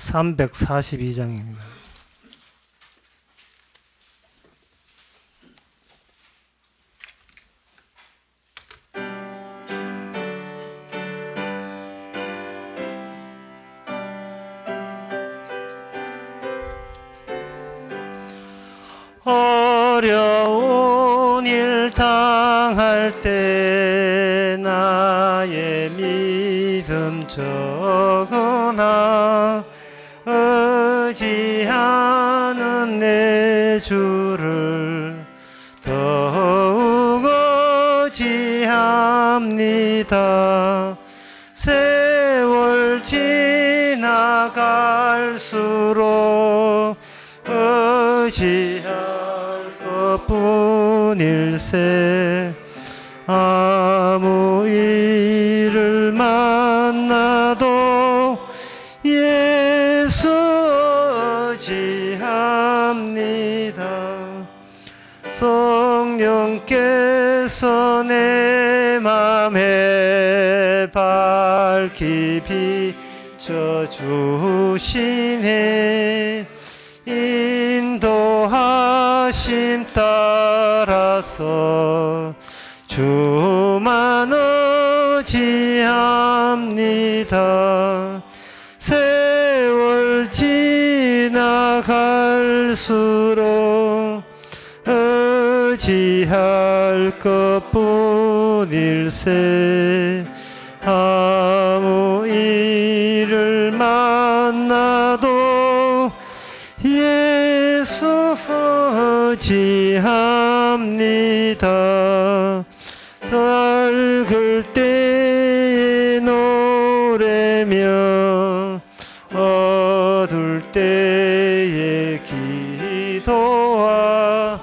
342장입니다. 어려운 일 당할 때 나의 믿음 적으나 의지하는 내 주를 더욱 의지합니다. 세월 지나갈수록 의지할 것뿐일세. 아무 일을 만나도 예수 의지합니다. 성령께서 내 맘에 밝히 비춰주시네. 인도하심 따라서 주만 의지합니다. 세월 지나갈수록 의지할 것뿐일세. 아무 일을 만나도 예수 의지합니다. 늙을 때에 노래며 어둘 때에 기도와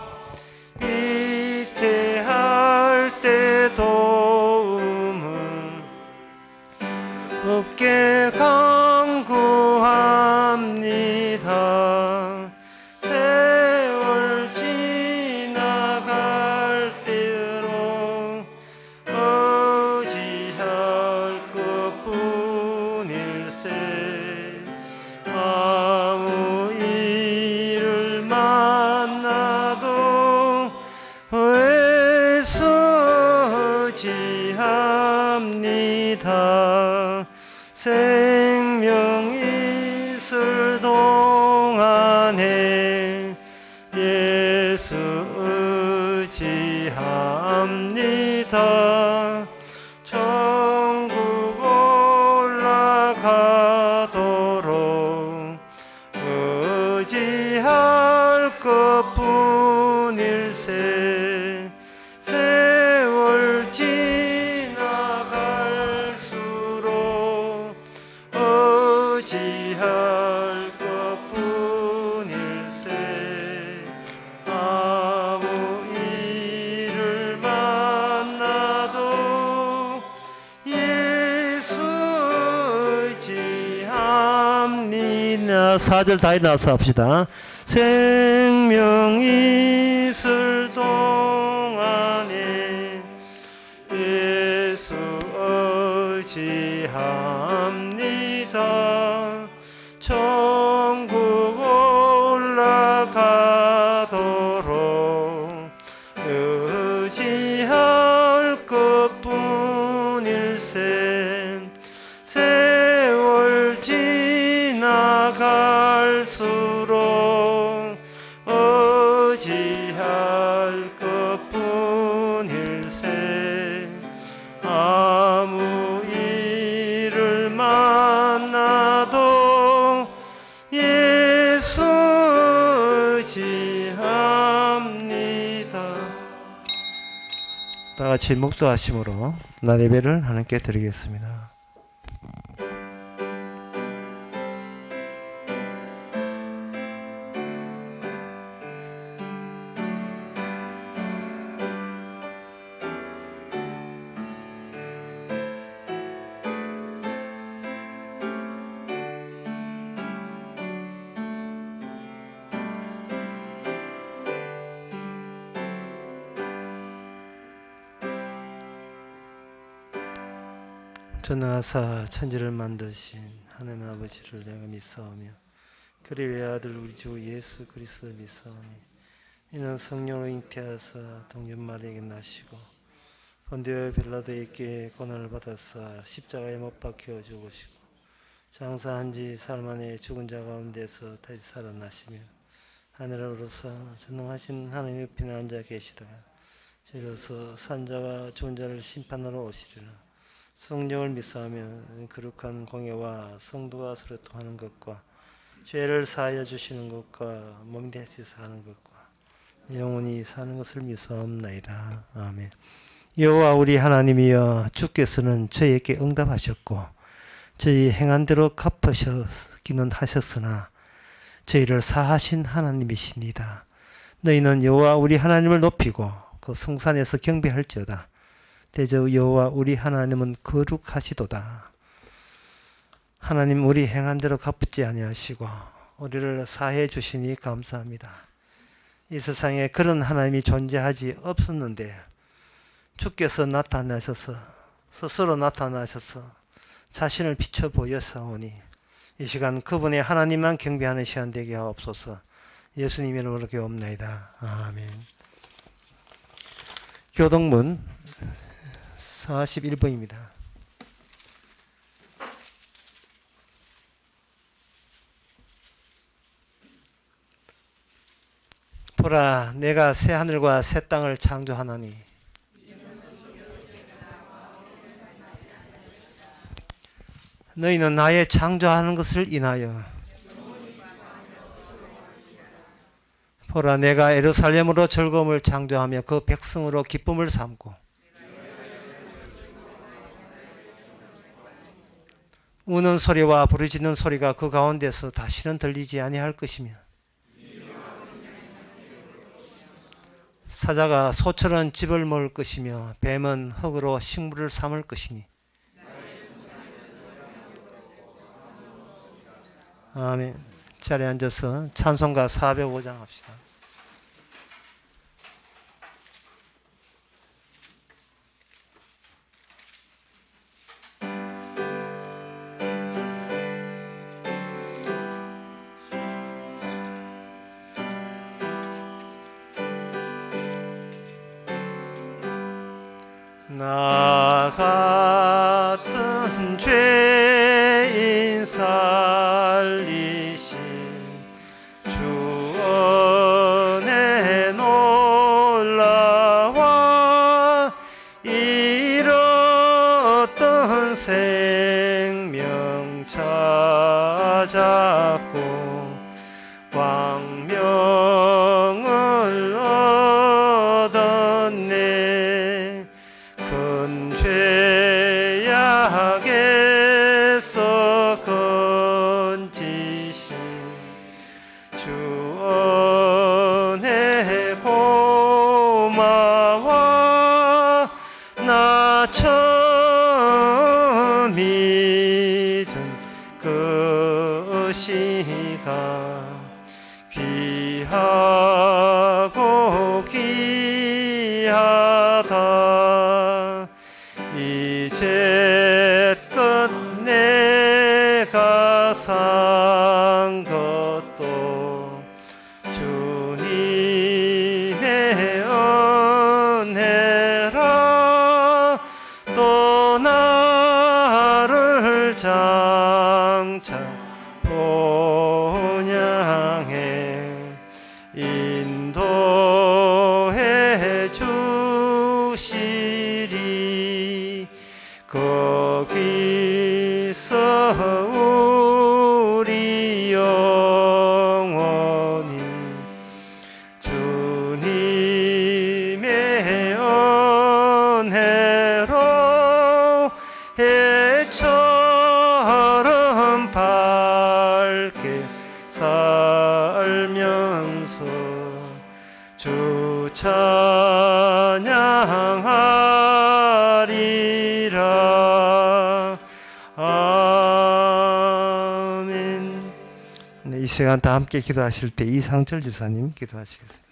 위태할 때 도움을 없게 간구합니다. 세월 지나갈 때로 의지할 것뿐일세. 아무 일을 만나도 예수 의지합니다. 생명 있을 동안에 예수 의지합니다. 천국 올라가도록 의지할 것뿐일세. 세월 지나갈수록 의지할 것뿐일세. 아무 일을 만나도 예수 의지합니다. 4절 다 일어나서 합시다. 생명 있을 동안에 예수 의지합니다. 천국 올라가도록 의지할 것뿐일세. 세월 지나갈수록 의지할 것뿐일세. 아무 일을 만나도 예수 의지합니다. 다 같이 묵도하심으로 나 예배를 하나님께 드리겠습니다. 전능하사 천지를 만드신 하나님 아버지를 내가 믿사오며 그리 외아들 우리 주 예수 그리스도를 믿사오니 이는 성령으로 잉태하사 동전 마리에게 나시고 본디오 빌라도에게 고난을 받아사 십자가에 못 박혀 죽으시고 장사한 지 사흘 만에 죽은 자 가운데서 다시 살아나시며 하늘으로서 전능하신 하나님 옆에 앉아 계시다가 저로서 산자와 죽은 자를 심판하러 오시리라. 성령을 믿사하며 거룩한 공예와 성도가 서로 통하는 것과 죄를 사하여 주시는 것과 몸이 되어서 하는 것과 영원히 사는 것을 믿사옵나이다. 아멘. 여호와 우리 하나님이여, 주께서는 저희에게 응답하셨고 저희 행한 대로 갚으시기는 하셨으나 저희를 사하신 하나님이시니다. 너희는 여호와 우리 하나님을 높이고 그 성산에서 경배할지어다. 대저 여호와 우리 하나님은 거룩하시도다. 하나님, 우리 행한 대로 갚지 아니하시고 우리를 사해 주시니 감사합니다. 이 세상에 그런 하나님이 존재하지 없었는데 주께서 나타나셔서 스스로 나타나셔서 자신을 비춰 보여사오니 이 시간 그분의 하나님만 경배하는 시간 되게 하옵소서. 예수님 이름으로 기도옵나이다. 아멘. 교동문 41번입니다. 보라, 내가 새 하늘과 새 땅을 창조하나니 너희는 나의 창조하는 것을 인하여 보라, 내가 예루살렘으로 즐거움을 창조하며 그 백성으로 기쁨을 삼고 우는 소리와 부르짖는 소리가 그 가운데서 다시는 들리지 아니할 것이며 사자가 소처럼 집을 먹을 것이며 뱀은 흙으로 식물을 삼을 것이니 아멘. 자리에 앉아서 찬송가 405장 합시다. 나 같은 죄인 살리신 주 은혜 놀라와 잃었던 생명 찾았고 광명을 얻었네. 큰 죄악에서 건지신 주 은혜 고마워. 나 처음 믿은 그 시간 귀하고 귀하다. 이제껏 내가 산 것도 주님의 은혜라. 또 나를 장차 본향에 인도해 주시리. 거기서 우리 영원히 주님의 은혜로 해처럼 밝게 살면서 주 찬양하리라. 아멘. 네, 이 시간 다 함께 기도하실 때 이상철 집사님 기도하시겠습니다.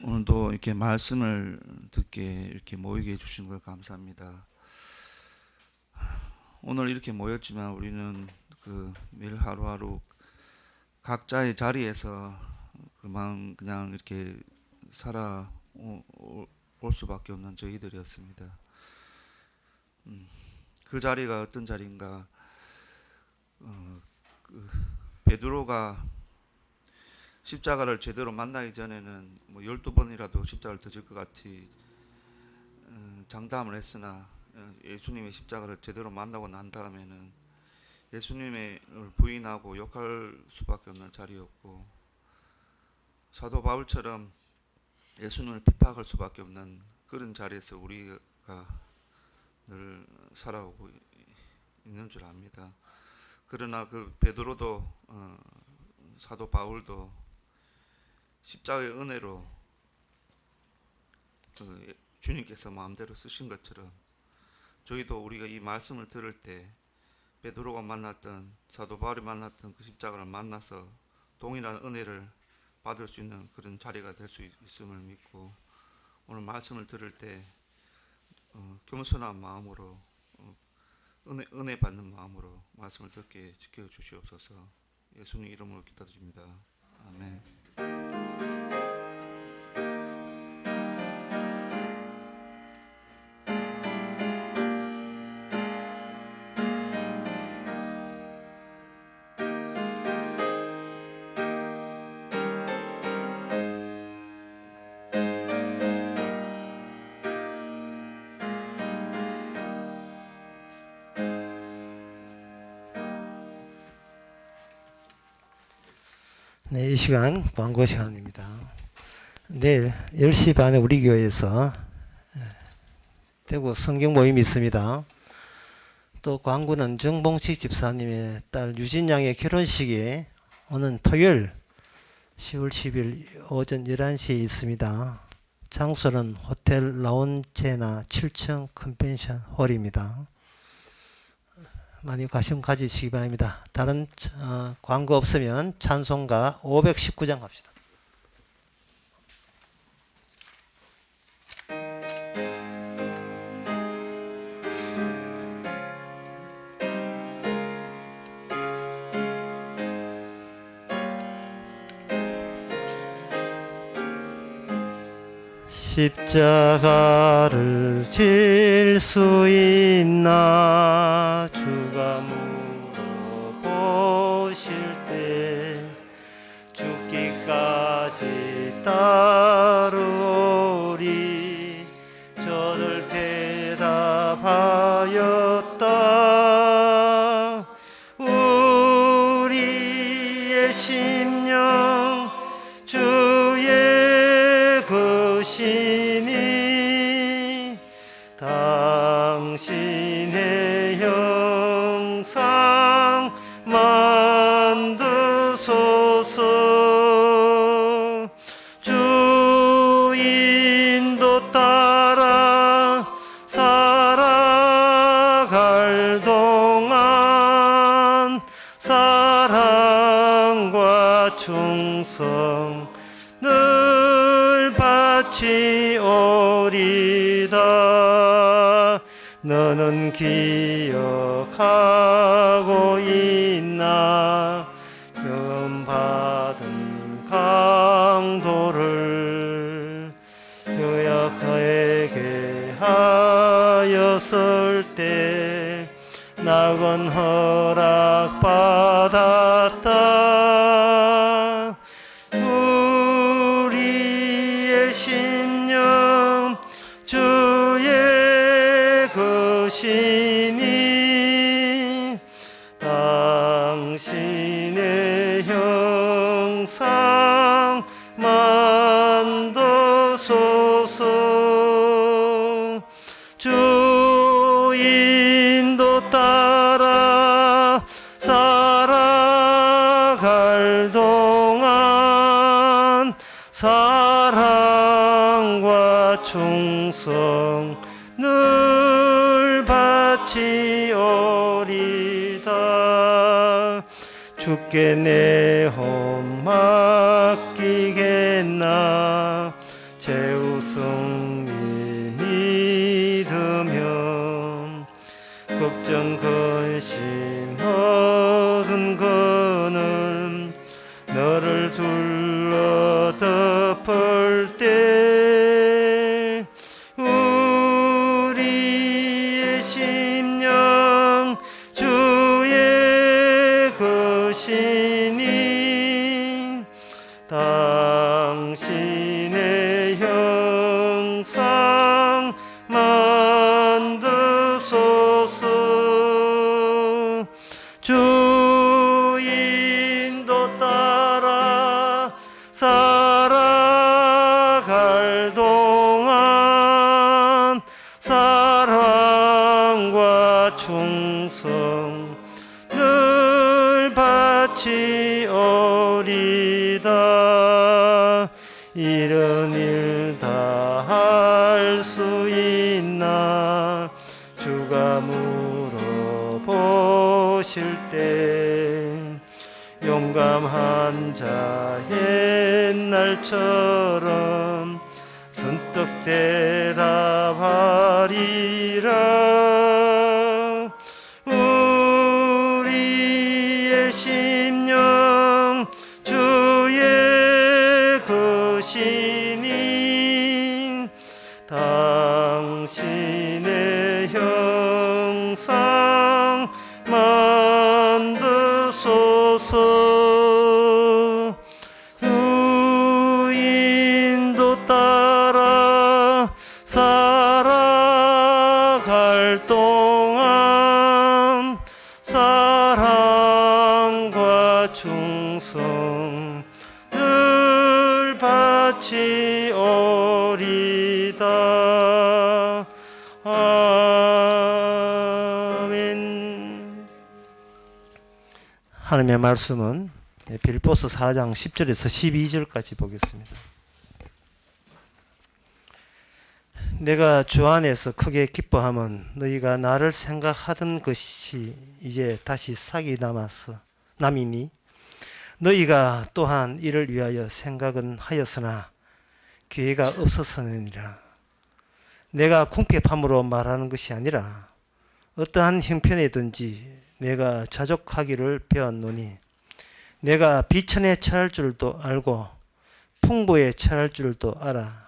오늘도 이렇게 말씀을 듣게 이렇게 모이게 해주신 걸 감사합니다. 오늘 이렇게 모였지만 우리는 그 매일 하루하루 각자의 자리에서 그냥 이렇게 올 수밖에 없는 저희들이었습니다. 그 자리가 어떤 자리인가? 베드로가 십자가를 제대로 만나기 전에는 12번이라도 십자가를 더 질 것 같이 장담을 했으나 예수님의 십자가를 제대로 만나고 난 다음에는 예수님을 부인하고 욕할 수밖에 없는 자리였고, 사도 바울처럼 예수님을 핍박할 수밖에 없는 그런 자리에서 우리가 늘 살아오고 있는 줄 압니다. 그러나 그 베드로도 사도 바울도 십자가의 은혜로 주님께서 마음대로 쓰신 것처럼 저희도 우리가 이 말씀을 들을 때 베드로가 만났던, 사도 바울이 만났던 그 십자가를 만나서 동일한 은혜를 받을 수 있는 그런 자리가 될 수 있음을 믿고, 오늘 말씀을 들을 때 겸손한 마음으로 은혜 받는 마음으로 말씀을 듣게 지켜 주시옵소서. 예수님 이름으로 기도드립니다. 아멘. 네, 이 시간 광고 시간입니다. 내일 10시 반에 우리 교회에서 대구 성경 모임이 있습니다. 또 광고는 정봉식 집사님의 딸 유진양의 결혼식이 오는 토요일 10월 10일 오전 11시에 있습니다. 장소는 호텔 라운제나 7층 컨벤션 홀입니다. 많이 관심 가지시기 바랍니다. 다른 광고 없으면 찬송가 519장 갑시다. 십자가를 질 수 있나 주가 물어보실 때 죽기까지 따르오리 저들 대답하였다. 우리의 심령 주의 것이니 당신의 형상 만드소서. 주인도 따라 살아갈 동안 사랑과 충성 늘 바치오리다. 너는 기억하고 있나 경험받은 강도를 요약하게 하였을 때 낙원 허락받았다. 우리의 심령 주의 것이니 당신의 형상 만드소서. 주인도 따라 살아갈 동안 사랑과 충성 늘 바치오리다. 주께 내 혼 맡기겠나 제우승 너를 둘러 덮을 때 우리의 심령 주의 것이니 당신의 형상 만드소서. 주 인도 따라 살아갈 동안 사랑과 충성 늘 바치오리다. 이런 일 다 할 수 있나 주가 물어보실 때 용감한 자의 날처럼 선뜻 대답하리라. 우리의 심령 주의 것이니 당신의 형상 만드소서. 주 인도 따라 살아갈 동안 사랑과 충성 늘 바치오리다. 아멘. 하나님의 말씀은 빌보서 4장 10절에서 12절까지 보겠습니다. 내가 주 안에서 크게 기뻐함은 너희가 나를 생각하던 것이 이제 다시 싹이 남이니 너희가 또한 이를 위하여 생각은 하였으나 기회가 없어서니라. 내가 궁핍함으로 말하는 것이 아니라 어떠한 형편이든지 내가 자족하기를 배웠노니 내가 비천에 처할 줄도 알고 풍부에 처할 줄도 알아.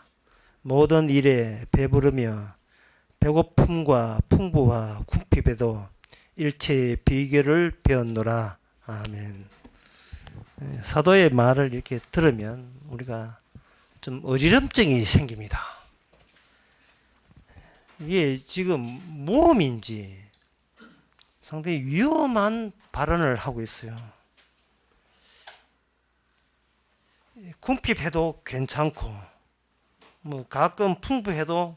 모든 일에 배부르며 배고픔과 풍부와 궁핍에도 일체의 비결을 배웠노라. 아멘. 사도의 말을 이렇게 들으면 우리가 좀 어지럼증이 생깁니다. 이게 지금 모험인지 상당히 위험한 발언을 하고 있어요. 궁핍해도 괜찮고 뭐 가끔 풍부해도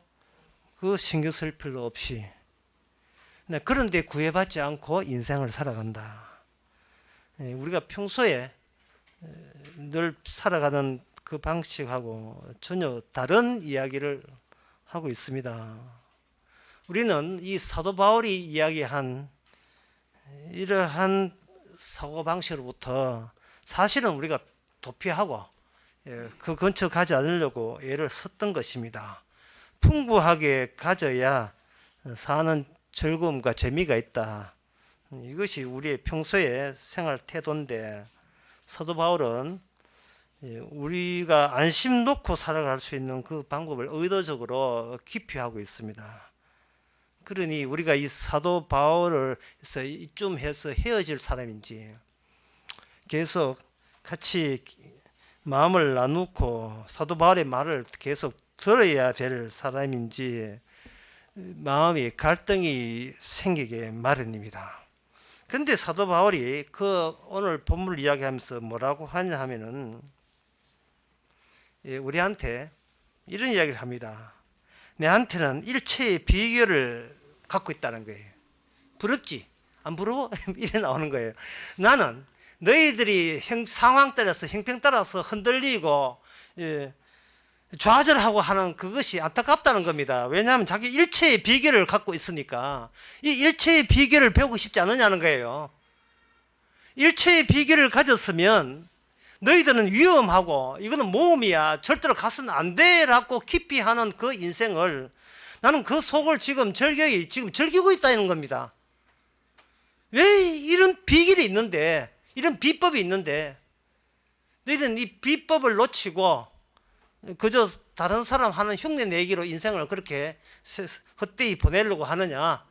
그 신경 쓸 필요 없이 그런데 구애받지 않고 인생을 살아간다. 우리가 평소에 늘 살아가는 그 방식하고 전혀 다른 이야기를 하고 있습니다. 우리는 이 사도 바울이 이야기한 이러한 사고방식으로부터 사실은 우리가 도피하고 그 근처 가지 않으려고 애를 썼던 것입니다. 풍부하게 가져야 사는 즐거움과 재미가 있다. 이것이 우리의 평소의 생활 태도인데 사도 바울은 우리가 안심 놓고 살아갈 수 있는 그 방법을 의도적으로 기피하고 있습니다. 그러니 우리가 이 사도 바울을 이쯤 해서 헤어질 사람인지 계속 같이 마음을 나누고 사도 바울의 말을 계속 들어야 될 사람인지 마음이 갈등이 생기게 마련입니다. 근데 사도 바울이 그 오늘 본문을 이야기하면서 뭐라고 하냐 하면은 우리한테 이런 이야기를 합니다. 내한테는 일체의 비결을 갖고 있다는 거예요. 부럽지? 안 부러워? 이래 나오는 거예요. 나는 너희들이 상황 따라서 형편 따라서 흔들리고 좌절하고 하는 그것이 안타깝다는 겁니다. 왜냐하면 자기 일체의 비결을 갖고 있으니까 이 일체의 비결을 배우고 싶지 않느냐는 거예요. 일체의 비결을 가졌으면 너희들은 위험하고 이거는 모험이야 절대로 가서는 안 돼라고 깊이 하는 그 인생을 나는 그 속을 지금 즐기고 있다는 겁니다. 왜 이런 비결이 있는데 이런 비법이 있는데 너희들은 이 비법을 놓치고 그저 다른 사람 하는 흉내 내기로 인생을 그렇게 헛되이 보내려고 하느냐.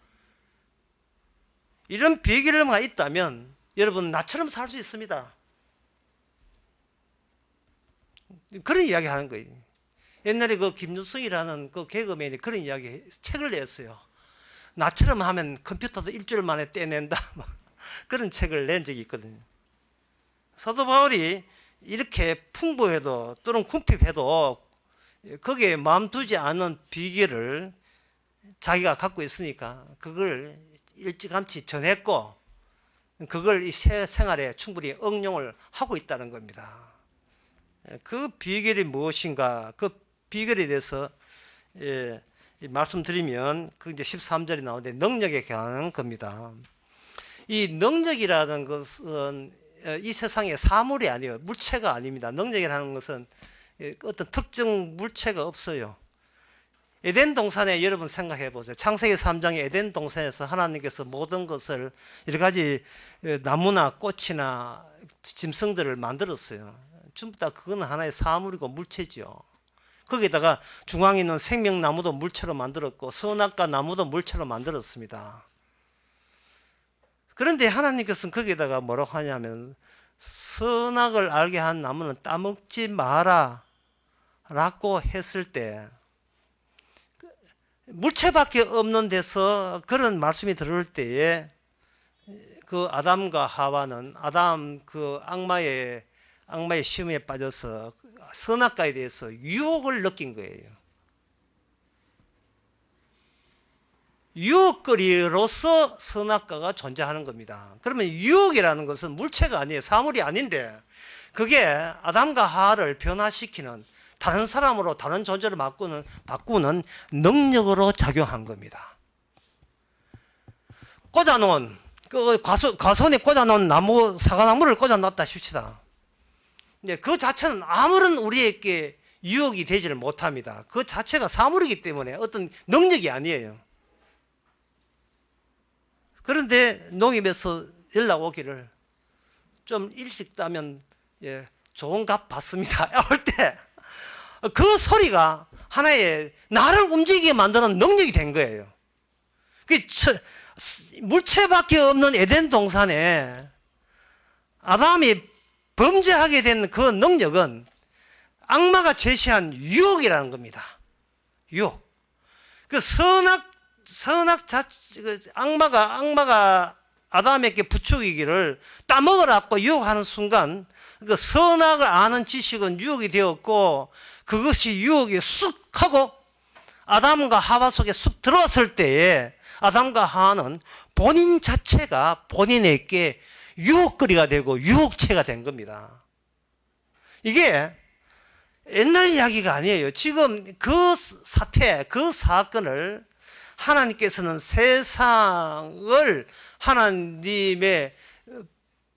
이런 비결만 있다면 여러분 나처럼 살 수 있습니다. 그런 이야기 하는 거예요. 옛날에 그 김유성이라는 그 개그맨이 그런 이야기 책을 냈어요. 나처럼 하면 컴퓨터도 일주일 만에 떼낸다. 그런 책을 낸 적이 있거든요. 사도 바울이 이렇게 풍부해도 또는 궁핍해도 거기에 마음 두지 않은 비결을 자기가 갖고 있으니까 그걸 일찌감치 전했고 그걸 이 새 생활에 충분히 응용을 하고 있다는 겁니다. 그 비결이 무엇인가? 그 비결에 대해서 말씀드리면 그 이제 13절이 나오는데 능력에 관한 겁니다. 이 능력이라는 것은 이 세상의 사물이 아니에요. 물체가 아닙니다. 능력이라는 것은 어떤 특정 물체가 없어요. 에덴 동산에 여러분 생각해 보세요. 창세기 3장의 에덴 동산에서 하나님께서 모든 것을 여러 가지 나무나 꽃이나 짐승들을 만들었어요. 전부 다 그건 하나의 사물이고 물체죠. 거기다가 중앙에 있는 생명나무도 물체로 만들었고 선악과 나무도 물체로 만들었습니다. 그런데 하나님께서는 거기에다가 뭐라고 하냐면 선악을 알게 한 나무는 따먹지 마라 라고 했을 때 물체밖에 없는 데서 그런 말씀이 들어올 때에 그 아담과 하와는 아담 그 악마의 시험에 빠져서 선악과에 대해서 유혹을 느낀 거예요. 유혹거리로서 선악과가 존재하는 겁니다. 그러면 유혹이라는 것은 물체가 아니에요. 사물이 아닌데 그게 아담과 하와를 변화시키는 다른 사람으로 다른 존재를 바꾸는 능력으로 작용한 겁니다. 꽂아놓은 그 과손에 꽂아놓은 나무 사과나무를 꽂아놨다 싶시다. 근데 그 자체는 아무런 우리에게 유혹이 되지를 못합니다. 그 자체가 사물이기 때문에 어떤 능력이 아니에요. 그런데 농협에서 연락 오기를 좀 일찍 따면 좋은 값 받습니다. 올 때 그 소리가 하나의 나를 움직이게 만드는 능력이 된 거예요. 물체밖에 없는 에덴 동산에 아담이 범죄하게 된 그 능력은 악마가 제시한 유혹이라는 겁니다. 유혹. 그 악마가 아담에게 부추기기를 따먹으라고 유혹하는 순간 그 선악을 아는 지식은 유혹이 되었고 그것이 유혹이 쑥 하고 아담과 하와 속에 쑥 들어왔을 때에 아담과 하와는 본인 자체가 본인에게 유혹거리가 되고 유혹체가 된 겁니다. 이게 옛날 이야기가 아니에요. 지금 그 사태, 그 사건을 하나님께서는 세상을 하나님의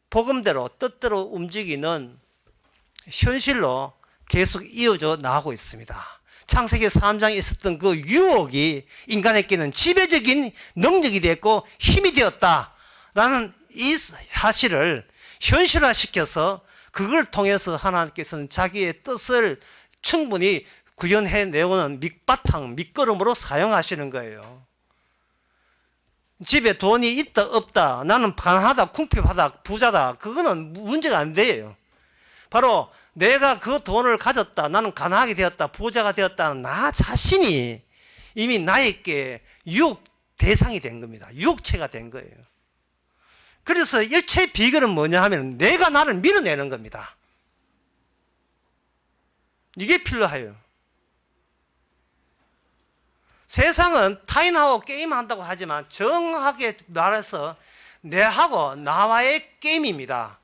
복음대로 뜻대로 움직이는 현실로 계속 이어져 나가고 있습니다. 창세기 3장에 있었던 그 유혹이 인간에게는 지배적인 능력이 됐고 힘이 되었다라는 이 사실을 현실화시켜서 그걸 통해서 하나님께서는 자기의 뜻을 충분히 구현해 내오는 밑거름으로 사용하시는 거예요. 집에 돈이 있다 없다, 나는 가난하다 궁핍하다 부자다, 그거는 문제가 안 돼요. 바로 내가 그 돈을 가졌다, 나는 가난하게 되었다 부자가 되었다는 나 자신이 이미 나에게 유혹 대상이 된 겁니다. 유혹체가 된 거예요. 그래서 일체의 비결은 뭐냐 하면 내가 나를 밀어내는 겁니다. 이게 필요해요. 세상은 타인하고 게임한다고 하지만 정확하게 말해서 내하고 나와의 게임입니다.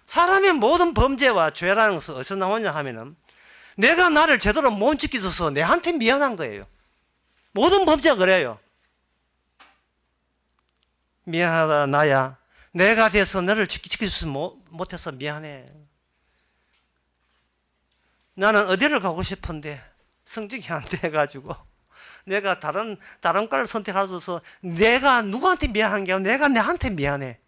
사람의 모든 범죄와 죄라는 것은 어디서 나오냐 하면은 내가 나를 제대로 못 지켜줘서 내한테 미안한 거예요. 모든 범죄가 그래요. 미안하다 나야, 내가 돼서 너를 지켜주지 못해서 미안해. 나는 어디를 가고 싶은데 성적이 안 돼가지고 내가 다른 과를 선택하셔서 내가 누구한테 미안한 게 아니라 내가 내한테 미안해.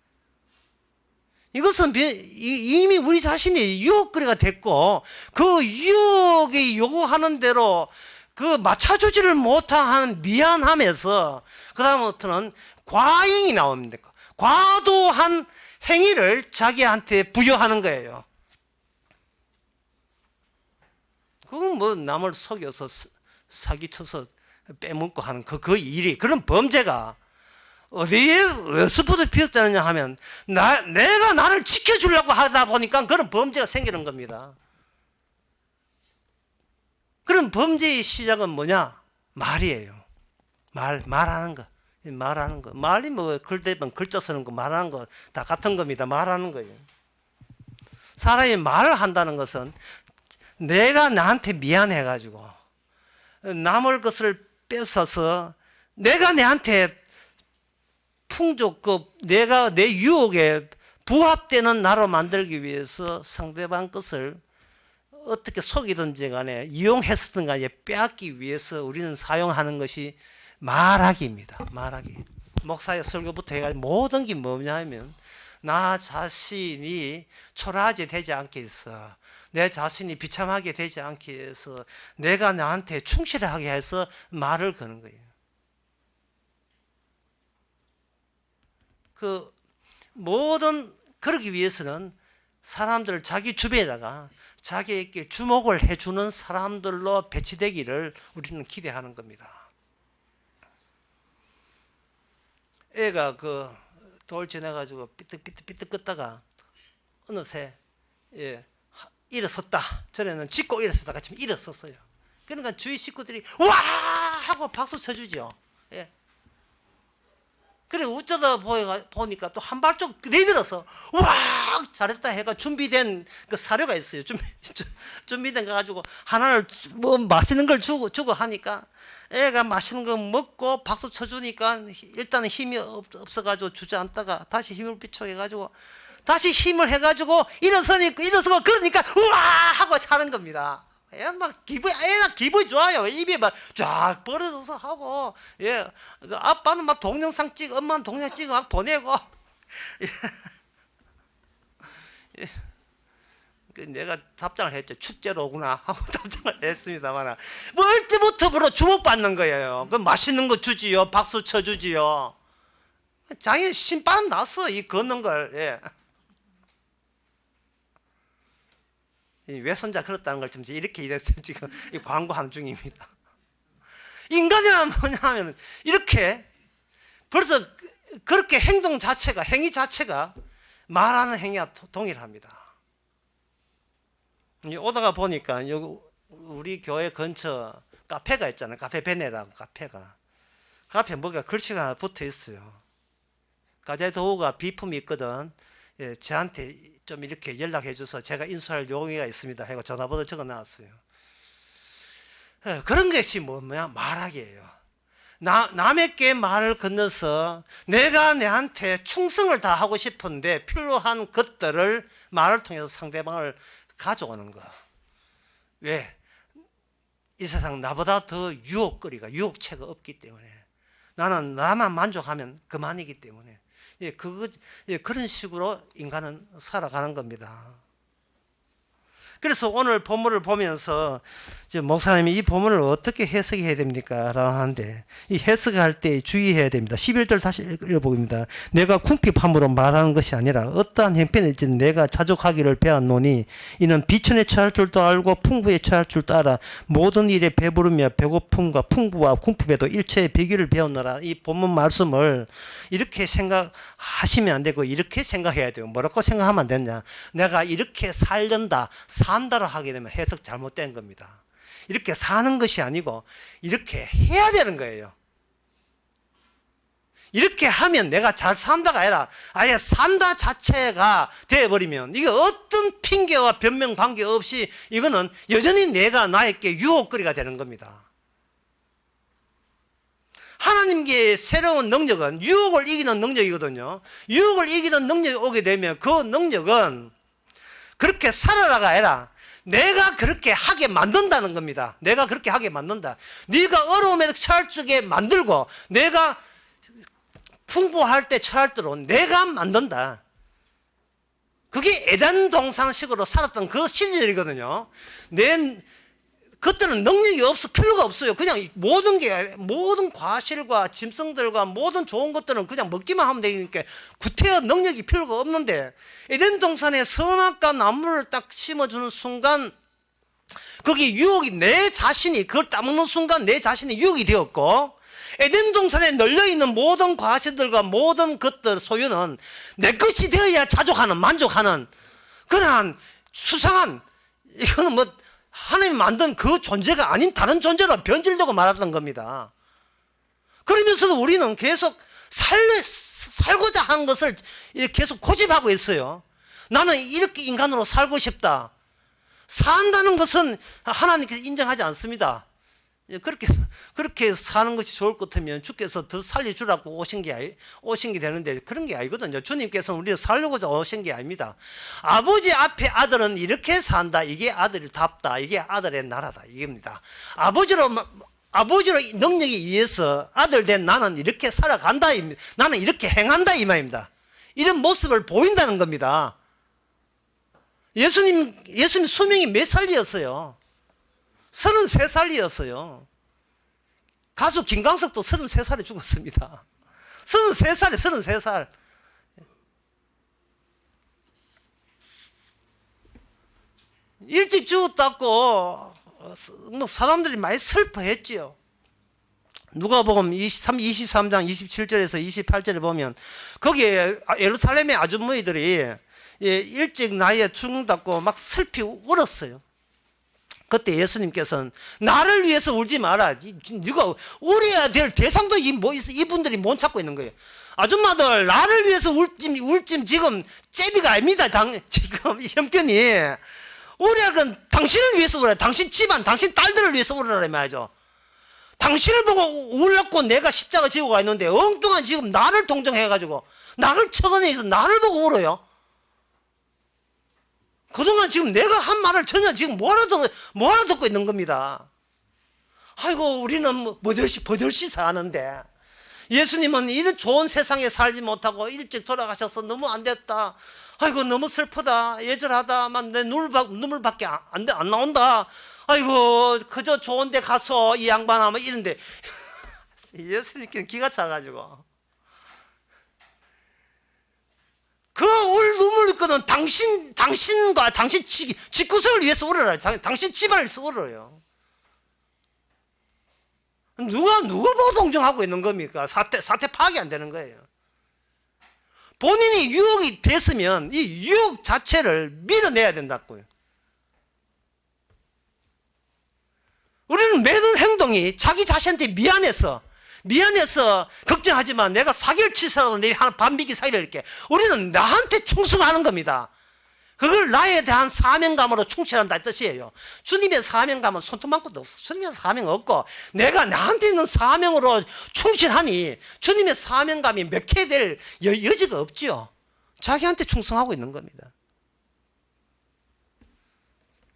이것은 이미 우리 자신이 유혹거리가 됐고 그 유혹이 요구하는 대로 그 맞춰주지를 못한 미안함에서 그 다음부터는 과잉이 나옵니다. 과도한 행위를 자기한테 부여하는 거예요. 그건 뭐 남을 속여서 사기쳐서 빼먹고 하는 그 일이, 그런 범죄가 어디서부터 비롯되느냐 하면 내가 나를 지켜주려고 하다 보니까 그런 범죄가 생기는 겁니다. 그런 범죄의 시작은 뭐냐? 말이에요. 말하는 거. 말이 뭐 글대면 글자 쓰는 거, 말하는 거 다 같은 겁니다. 말하는 거예요. 사람이 말을 한다는 것은 내가 나한테 미안해가지고 남을 것을 뺏어서 내가 내한테 풍족급, 내가 내 유혹에 부합되는 나로 만들기 위해서 상대방 것을 어떻게 속이든지 간에 이용했었든 간에 빼앗기 위해서 우리는 사용하는 것이 말하기입니다. 말하기. 목사의 설교부터 해가지고 모든 게 뭐냐 하면 나 자신이 초라하게 되지 않게 해서, 내 자신이 비참하게 되지 않게 해서, 내가 나한테 충실하게 해서 말을 거는 거예요. 그 모든, 그러기 위해서는 사람들을 자기 주변에다가 자기에게 주목을 해주는 사람들로 배치되기를 우리는 기대하는 겁니다. 애가 그 돌 지나가지고 삐뜩 끄다가 어느새 일어섰다. 전에는 짚고 일어섰다가 지금 일어섰어요. 그러니까 주위 식구들이 와 하고 박수 쳐주죠. 예. 그래 어쩌다 보니까 또 한 발짝 내들어서 와 잘했다 해가 준비된 그 사료가 있어요. 준비된 거 가지고 하나를 뭐 맛있는 걸 주고 하니까 애가 맛있는 거 먹고 박수 쳐주니까 일단은 힘이 없어가지고 주저앉다가 다시 힘을 비춰해가지고 다시 힘을 해가지고 일어서고 그러니까 우와 하고 차는 겁니다. 애가 기분이 좋아요. 입이 막 쫙 벌어져서 하고, 아빠는 막 동영상 찍어, 엄마는 동영상 찍어 막 보내고. 내가 답장을 했죠. 축제로 오구나 하고 답장을 했습니다만, 뭐 얼때부터 주목받는 거예요. 그 맛있는 거 주지요, 박수 쳐주지요. 장애 신바람 났어, 이 걷는 걸. 외손자 그렇다는 걸 지금 이렇게 이랬어요. 지금 광고하는 중입니다. 인간이란 뭐냐 하면 이렇게 벌써 그렇게 행위 자체가 말하는 행위와 동일합니다. 오다가 보니까 우리 교회 근처 카페가 있잖아요. 카페 베네라고 카페 뭐가 글씨가 붙어 있어요. 가자의 도우가 비품이 있거든. 저한테 좀 이렇게 연락해 줘서 제가 인수할 용의가 있습니다 하고 전화번호 적어 놨어요. 그런 것이 뭐냐? 말하기예요. 남에게 말을 건너서 내가 내한테 충성을 다하고 싶은데 필요한 것들을 말을 통해서 상대방을 가져오는 거. 왜? 이 세상 나보다 더 유혹체가 없기 때문에, 나는 나만 만족하면 그만이기 때문에 그런 식으로 인간은 살아가는 겁니다. 그래서 오늘 본문을 보면서 목사님이 이 본문을 어떻게 해석해야 됩니까? 라고 하는데, 이 해석할 때 주의해야 됩니다. 11절 다시 읽어보겠습니다. 내가 궁핍함으로 말하는 것이 아니라 어떠한 형편일지 내가 자족하기를 배웠노니 이는 비천에 처할 줄도 알고 풍부에 처할 줄도 알아 모든 일에 배부르며 배고픔과 풍부와 궁핍에도 일체의 비결을 배웠노라. 이 본문 말씀을 이렇게 생각하시면 안 되고 이렇게 생각해야 돼요. 뭐라고 생각하면 안 되냐? 내가 이렇게 산다로 하게 되면 해석 잘못된 겁니다. 이렇게 사는 것이 아니고 이렇게 해야 되는 거예요. 이렇게 하면 내가 잘 산다가 아니라 아예 산다 자체가 되어버리면 이게 어떤 핑계와 변명 관계없이 이거는 여전히 내가 나에게 유혹거리가 되는 겁니다. 하나님께 새로운 능력은 유혹을 이기는 능력이거든요. 유혹을 이기는 능력이 오게 되면 그 능력은 그렇게 살아라가 아니라 내가 그렇게 하게 만든다는 겁니다. 내가 그렇게 하게 만든다. 네가 어려움에 처할 적에 만들고 내가 풍부할 때 처할 때로 내가 만든다. 그게 에덴 동산식으로 살았던 그 시절이거든요. 그때는 능력이 필요가 없어요. 그냥 모든 과실과 짐승들과 모든 좋은 것들은 그냥 먹기만 하면 되니까 구태여 능력이 필요가 없는데, 에덴 동산에 선악과 나무를 딱 심어주는 순간, 거기 유혹이, 내 자신이 그걸 따먹는 순간 내 자신이 유혹이 되었고, 에덴 동산에 널려있는 모든 과실들과 모든 것들 소유는 내 것이 되어야 자족하는, 만족하는 그냥 수상한, 이거는 뭐 하나님이 만든 그 존재가 아닌 다른 존재로 변질되고 말았던 겁니다. 그러면서도 우리는 계속 살고자 하는 것을 계속 고집하고 있어요. 나는 이렇게 인간으로 살고 싶다. 산다는 것은 하나님께서 인정하지 않습니다. 그렇게 사는 것이 좋을 것 같으면 주께서 더 살려주라고 오신 게 되는데, 그런 게 아니거든요. 주님께서는 우리를 살려고자 오신 게 아닙니다. 아버지 앞에 아들은 이렇게 산다. 이게 아들답다. 이게 아들의 나라다. 이겁니다. 아버지로 능력에 의해서 아들 된 나는 이렇게 살아간다. 나는 이렇게 행한다. 이 말입니다. 이런 모습을 보인다는 겁니다. 예수님 수명이 몇 살이었어요? 33살이었어요. 가수 김광석도 33살에 죽었습니다. 33살. 일찍 죽었다고 사람들이 많이 슬퍼했지요. 누가복음 23장 27절에서 28절에 보면, 거기에 예루살렘의 아주머니들이 일찍 나이에 죽는다고 막 슬피 울었어요. 그때 예수님께서는 나를 위해서 울지 마라. 네가 울어야 될 대상도 이분들이 못 찾고 있는 거예요. 아줌마들, 나를 위해서 울짐 지금 째비가 아닙니다. 지금 형편이. 울어야 당신을 위해서 울어야, 당신 집안, 당신 딸들을 위해서 울으라 말이죠. 당신을 보고 울었고 내가 십자가 지고 가 있는데 엉뚱한 지금 나를 동정해가지고 나를 처근해서 나를 보고 울어요. 그동안 지금 내가 한 말을 전혀 지금 뭐 하나 듣고 있는 겁니다. 아이고, 우리는 버젓이 사는데, 예수님은 이런 좋은 세상에 살지 못하고 일찍 돌아가셔서 너무 안 됐다. 아이고, 너무 슬프다. 예절하다만 내 눈물밖에 안 나온다. 아이고, 그저 좋은 데 가서 이 양반 하면 이런데, 예수님께는 기가 차가지고. 그 눈물 거는 당신과 당신 집구석을 위해서 울어라. 당신 집안을 위해서 울어요. 누가 보고 동정하고 있는 겁니까? 사태 파악이 안 되는 거예요. 본인이 유혹이 됐으면 이 유혹 자체를 밀어내야 된다고요. 우리는 매번 행동이 자기 자신한테 미안해서 걱정하지만 내가 사기를 치더라도 내 반비기 사기를 할게. 우리는 나한테 충성하는 겁니다. 그걸 나에 대한 사명감으로 충실한다 뜻이에요. 주님의 사명감은 손톱만큼도 없어. 주님의 사명 없고 내가 나한테 있는 사명으로 충실하니 주님의 사명감이 멱해될 여지가 없지요. 자기한테 충성하고 있는 겁니다.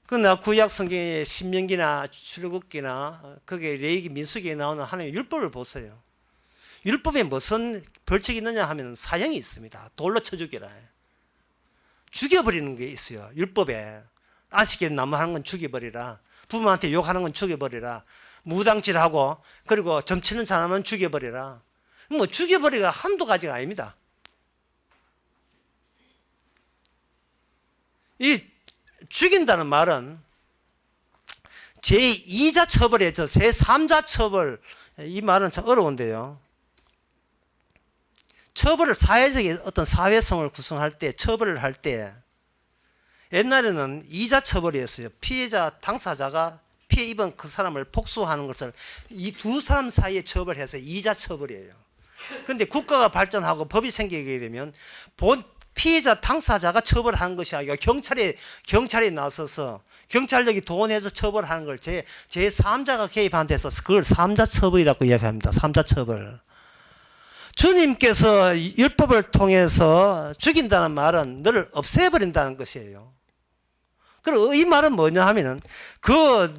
그러나 구약 성경의 신명기나 출애굽기나 거기에 레위기, 민수기에 나오는 하나님의 율법을 보세요. 율법에 무슨 벌칙이 있느냐 하면 사형이 있습니다. 돌로 쳐 죽여라. 죽여버리는 게 있어요. 율법에. 안식일에 나무하는 건 죽여버리라. 부모한테 욕하는 건 죽여버리라. 무당질하고 그리고 점치는 사람은 죽여버리라. 뭐 죽여버리기가 한두 가지가 아닙니다. 이 죽인다는 말은 제2자 처벌에 제3자 처벌, 이 말은 참 어려운데요. 처벌을 사회적인 어떤 사회성을 구성할 때, 처벌을 할 때 옛날에는 2자 처벌이었어요. 피해자, 당사자가 피해 입은 그 사람을 복수하는 것을 이 두 사람 사이에 처벌해서 2자 처벌이에요. 그런데 국가가 발전하고 법이 생기게 되면 피해자 당사자가 처벌하는 것이 아니라 경찰이 나서서 경찰력이 동원해서 처벌하는 걸 제3자가 개입한 데서 그걸 3자 처벌이라고 이야기합니다. 3자 처벌. 주님께서 율법을 통해서 죽인다는 말은 너를 없애버린다는 것이에요. 그리고 이 말은 뭐냐 하면은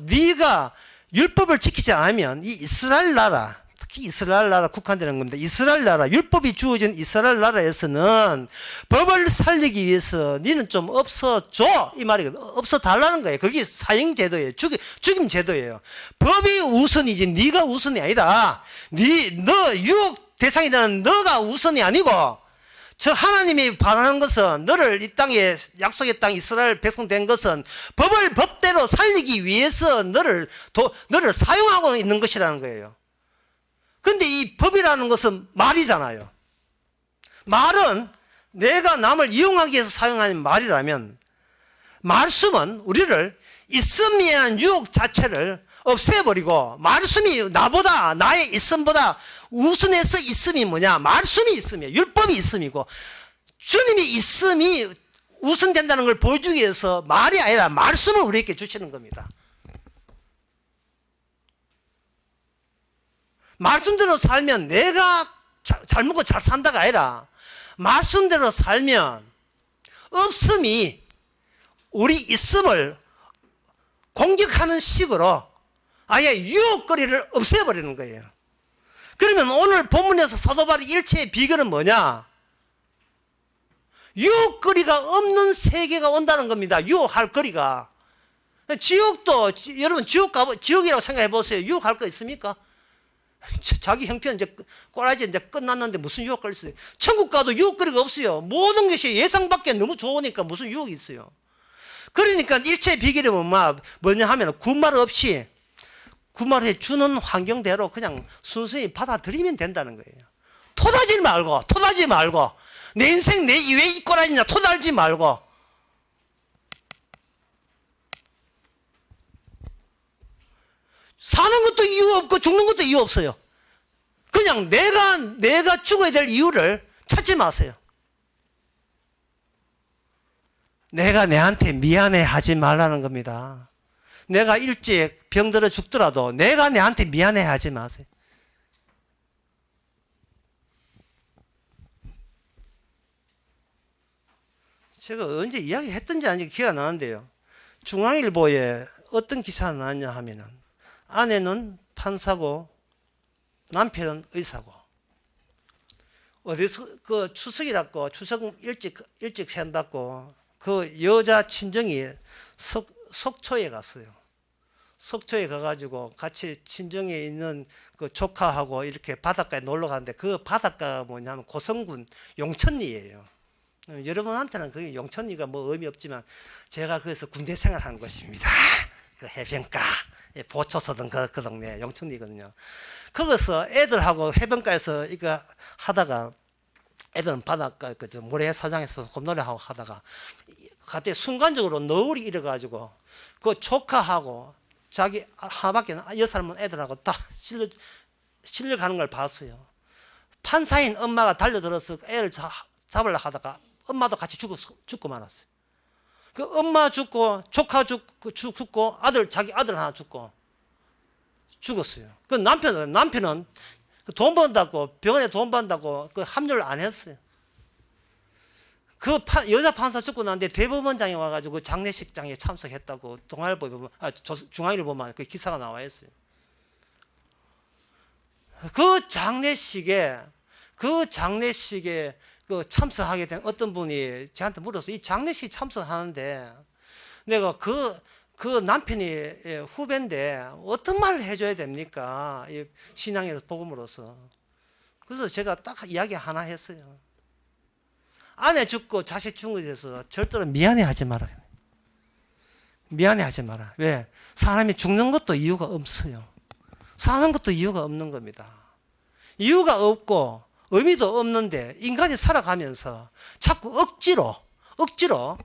네가 율법을 지키지 않으면 이 이스라엘 나라, 특히 이스라엘 나라 국한되는 겁니다. 이스라엘 나라, 율법이 주어진 이스라엘 나라에서는 법을 살리기 위해서 니는 좀 없어줘 이 말이거든. 없어달라는 거예요. 그게 사형제도예요. 죽임 제도예요. 법이 우선이지 네가 우선이 아니다. 너 유혹 대상이라는 너가 우선이 아니고 저 하나님이 바라는 것은 너를 이 땅에 약속의 땅 이스라엘 백성 된 것은 법을 법대로 살리기 위해서 너를 사용하고 있는 것이라는 거예요. 근데 이 법이라는 것은 말이잖아요. 말은 내가 남을 이용하기 위해서 사용하는 말이라면 말씀은 우리를 있음이란 유혹 자체를 없애버리고 말씀이 나의 있음보다 우선해서 있음이 뭐냐? 말씀이 있음이에요. 율법이 있음이고 주님이 있음이 우선된다는 걸 보여주기 위해서 말이 아니라 말씀을 우리에게 주시는 겁니다. 말씀대로 살면 내가 잘 먹고 잘 산다가 아니라 말씀대로 살면 없음이 우리 있음을 공격하는 식으로 아예 유혹거리를 없애버리는 거예요. 그러면 오늘 본문에서 사도 바울의 일체의 비결은 뭐냐? 유혹거리가 없는 세계가 온다는 겁니다. 유혹할 거리가. 지옥도 여러분 지옥이라고 생각해 보세요. 유혹할 거 있습니까? 자기 형편 이제 꼬라지 이제 끝났는데 무슨 유혹거리 있어요? 천국 가도 유혹거리가 없어요. 모든 것이 예상 밖에 너무 좋으니까 무슨 유혹이 있어요? 그러니까 일체의 비결이 뭐냐 하면 군말 없이 군말해 주는 환경대로 그냥 순수히 받아들이면 된다는 거예요. 토달지 말고 내 인생 내 왜 이 꼬라지냐 토달지 말고 사는 것도 이유 없고 죽는 것도 이유 없어요. 그냥 내가 죽어야 될 이유를 찾지 마세요. 내가 내한테 미안해 하지 말라는 겁니다. 내가 일찍 병들어 죽더라도 내가 내한테 미안해 하지 마세요. 제가 언제 이야기했던지 아닌지 기억 안 나는데요. 중앙일보에 어떤 기사가 나왔냐 하면은 아내는 판사고 남편은 의사고 어디서 그 추석이라고 추석 일찍 산다고 그 여자 친정이 속초에 갔어요. 속초에 가가지고 같이 친정에 있는 그 조카하고 이렇게 바닷가에 놀러 가는데 그 바닷가가 뭐냐면 고성군 용천리예요. 여러분한테는 그게 용천리가 뭐 의미 없지만 제가 거기서 군대 생활한 것입니다. 그 해변가 보초소든 그 동네 용천리거든요. 거기서 애들하고 해변가에서 이거 하다가 애들은 바닷가 그 모래사장에서 곰놀이하고 하다가 갑자기 순간적으로 너울이 일어가지고 그 조카하고 자기 하나밖에 여살은 애들하고 다 실려가는 걸 봤어요. 판사인 엄마가 달려들어서 애를 잡으려고 하다가 엄마도 같이 죽고 말았어요. 그 엄마 죽고 조카 죽고 자기 아들 하나 죽고 죽었어요. 그 남편은 돈 번다고 병원에 돈 번다고 그 합류를 안 했어요. 그 여자 판사 죽고 난데 대법원장이 와가지고 그 장례식장에 참석했다고 중앙일보만 그 기사가 나와 있어요. 그 장례식에 그 참석하게 된 어떤 분이 저한테 물었어요. 이 장례식 참석하는데 내가 그 남편이 후배인데 어떤 말을 해줘야 됩니까? 이 신앙의 복음으로서. 그래서 제가 딱 이야기 하나 했어요. 아내 죽고 자식 죽은 것에 대해서 절대로 미안해하지 마라. 미안해하지 마라. 왜? 사람이 죽는 것도 이유가 없어요. 사는 것도 이유가 없는 겁니다. 이유가 없고 의미도 없는데 인간이 살아가면서 자꾸 억지로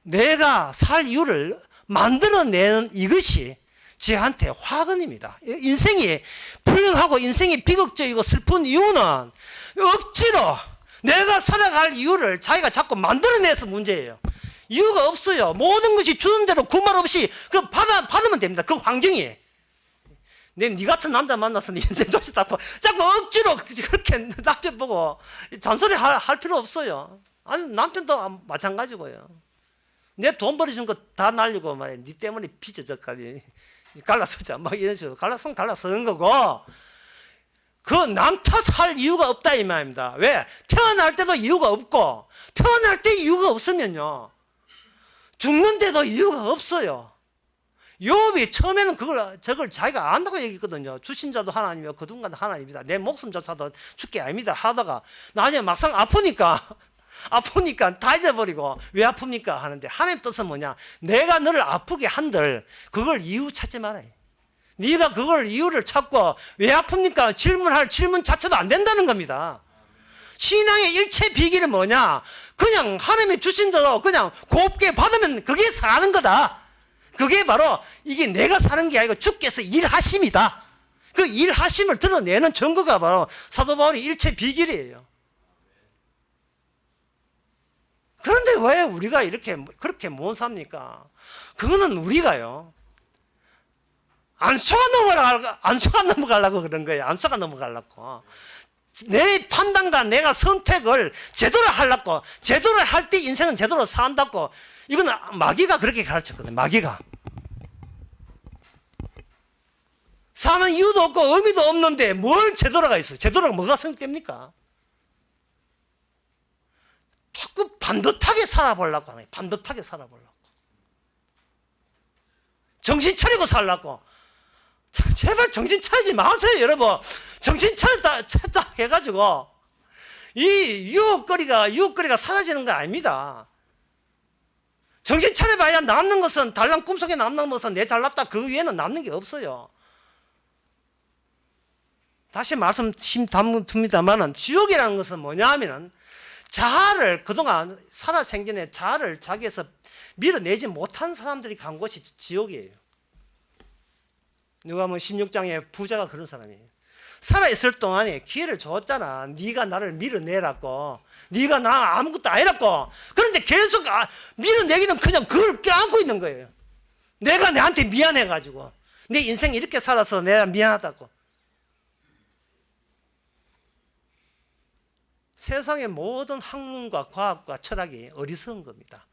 내가 살 이유를 만들어내는 이것이 저한테 화근입니다. 인생이 불행하고 인생이 비극적이고 슬픈 이유는 억지로 내가 살아갈 이유를 자기가 자꾸 만들어내서 문제예요. 이유가 없어요. 모든 것이 주는 대로 군말 없이 받으면 됩니다. 그 환경이. 네 같은 남자 만나서 네 인생 좋겠다고 자꾸 억지로 그렇게 남편 보고 잔소리 할 필요 없어요. 아니 남편도 마찬가지고요. 내 돈 벌어준 거 다 날리고 말이야. 네 때문에 빚어져까지 갈라서자 막 이런 식으로 갈라서는 거고 그 남 탓할 이유가 없다 이 말입니다. 왜? 태어날 때도 이유가 없고, 태어날 때 이유가 없으면요 죽는데도 이유가 없어요. 욥이 처음에는 저걸 자기가 안다고 얘기했거든요. 주신 자도 하나님이요 거둔 자도 하나님이다. 내 목숨조차도 줄게 아닙니다 하다가 나중에 막상 아프니까 다 잊어버리고 왜 아픕니까 하는데, 하나님 뜻은 뭐냐? 내가 너를 아프게 한들 그걸 이유 찾지 말아요. 네가 그걸 이유를 찾고 왜 아픕니까 질문할 질문 자체도 안 된다는 겁니다. 신앙의 일체 비결은 뭐냐? 그냥 하나님이 주신 대로 그냥 곱게 받으면 그게 사는 거다. 그게 바로 이게 내가 사는 게 아니고 주께서 일하심이다. 그 일하심을 드러내는 증거가 바로 사도 바울의 일체 비결이에요. 그런데 왜 우리가 그렇게 못 삽니까? 그거는 우리가요 안 속아 넘어가려고 그런 거예요. 안 속아 넘어가려고. 내 판단과 내가 선택을 제대로 하려고, 제대로 할 때 인생은 제대로 산다고. 이건 마귀가 그렇게 가르쳤거든요. 마귀가. 사는 이유도 없고 의미도 없는데 뭘 제대로가 있어요? 제대로가 뭐가 성립됩니까? 자꾸 반듯하게 살아보려고 하네. 반듯하게 살아보려고. 정신 차리고 살라고. 제발 정신 차리지 마세요, 여러분. 정신 차렸다 해가지고 이 유혹거리가 사라지는 거 아닙니다. 정신 차려봐야 남는 것은, 달랑 꿈속에 남는 것은 내 잘났다 그 위에는 남는 게 없어요. 다시 말씀 담듭니다만은 지옥이라는 것은 뭐냐 하면은 자아를, 그동안 살아 생전에 자아를 자기에서 밀어내지 못한 사람들이 간 곳이 지옥이에요. 누가 뭐 16장에 부자가 그런 사람이에요. 살아있을 동안에 기회를 줬잖아. 네가 나를 밀어내라고. 네가 나 아무것도 아니라고. 그런데 계속 밀어내기는 그냥 그걸 껴안고 있는 거예요. 내가 내한테 미안해가지고. 내 인생 이렇게 살아서 내가 미안하다고. 세상의 모든 학문과 과학과 철학이 어리석은 겁니다.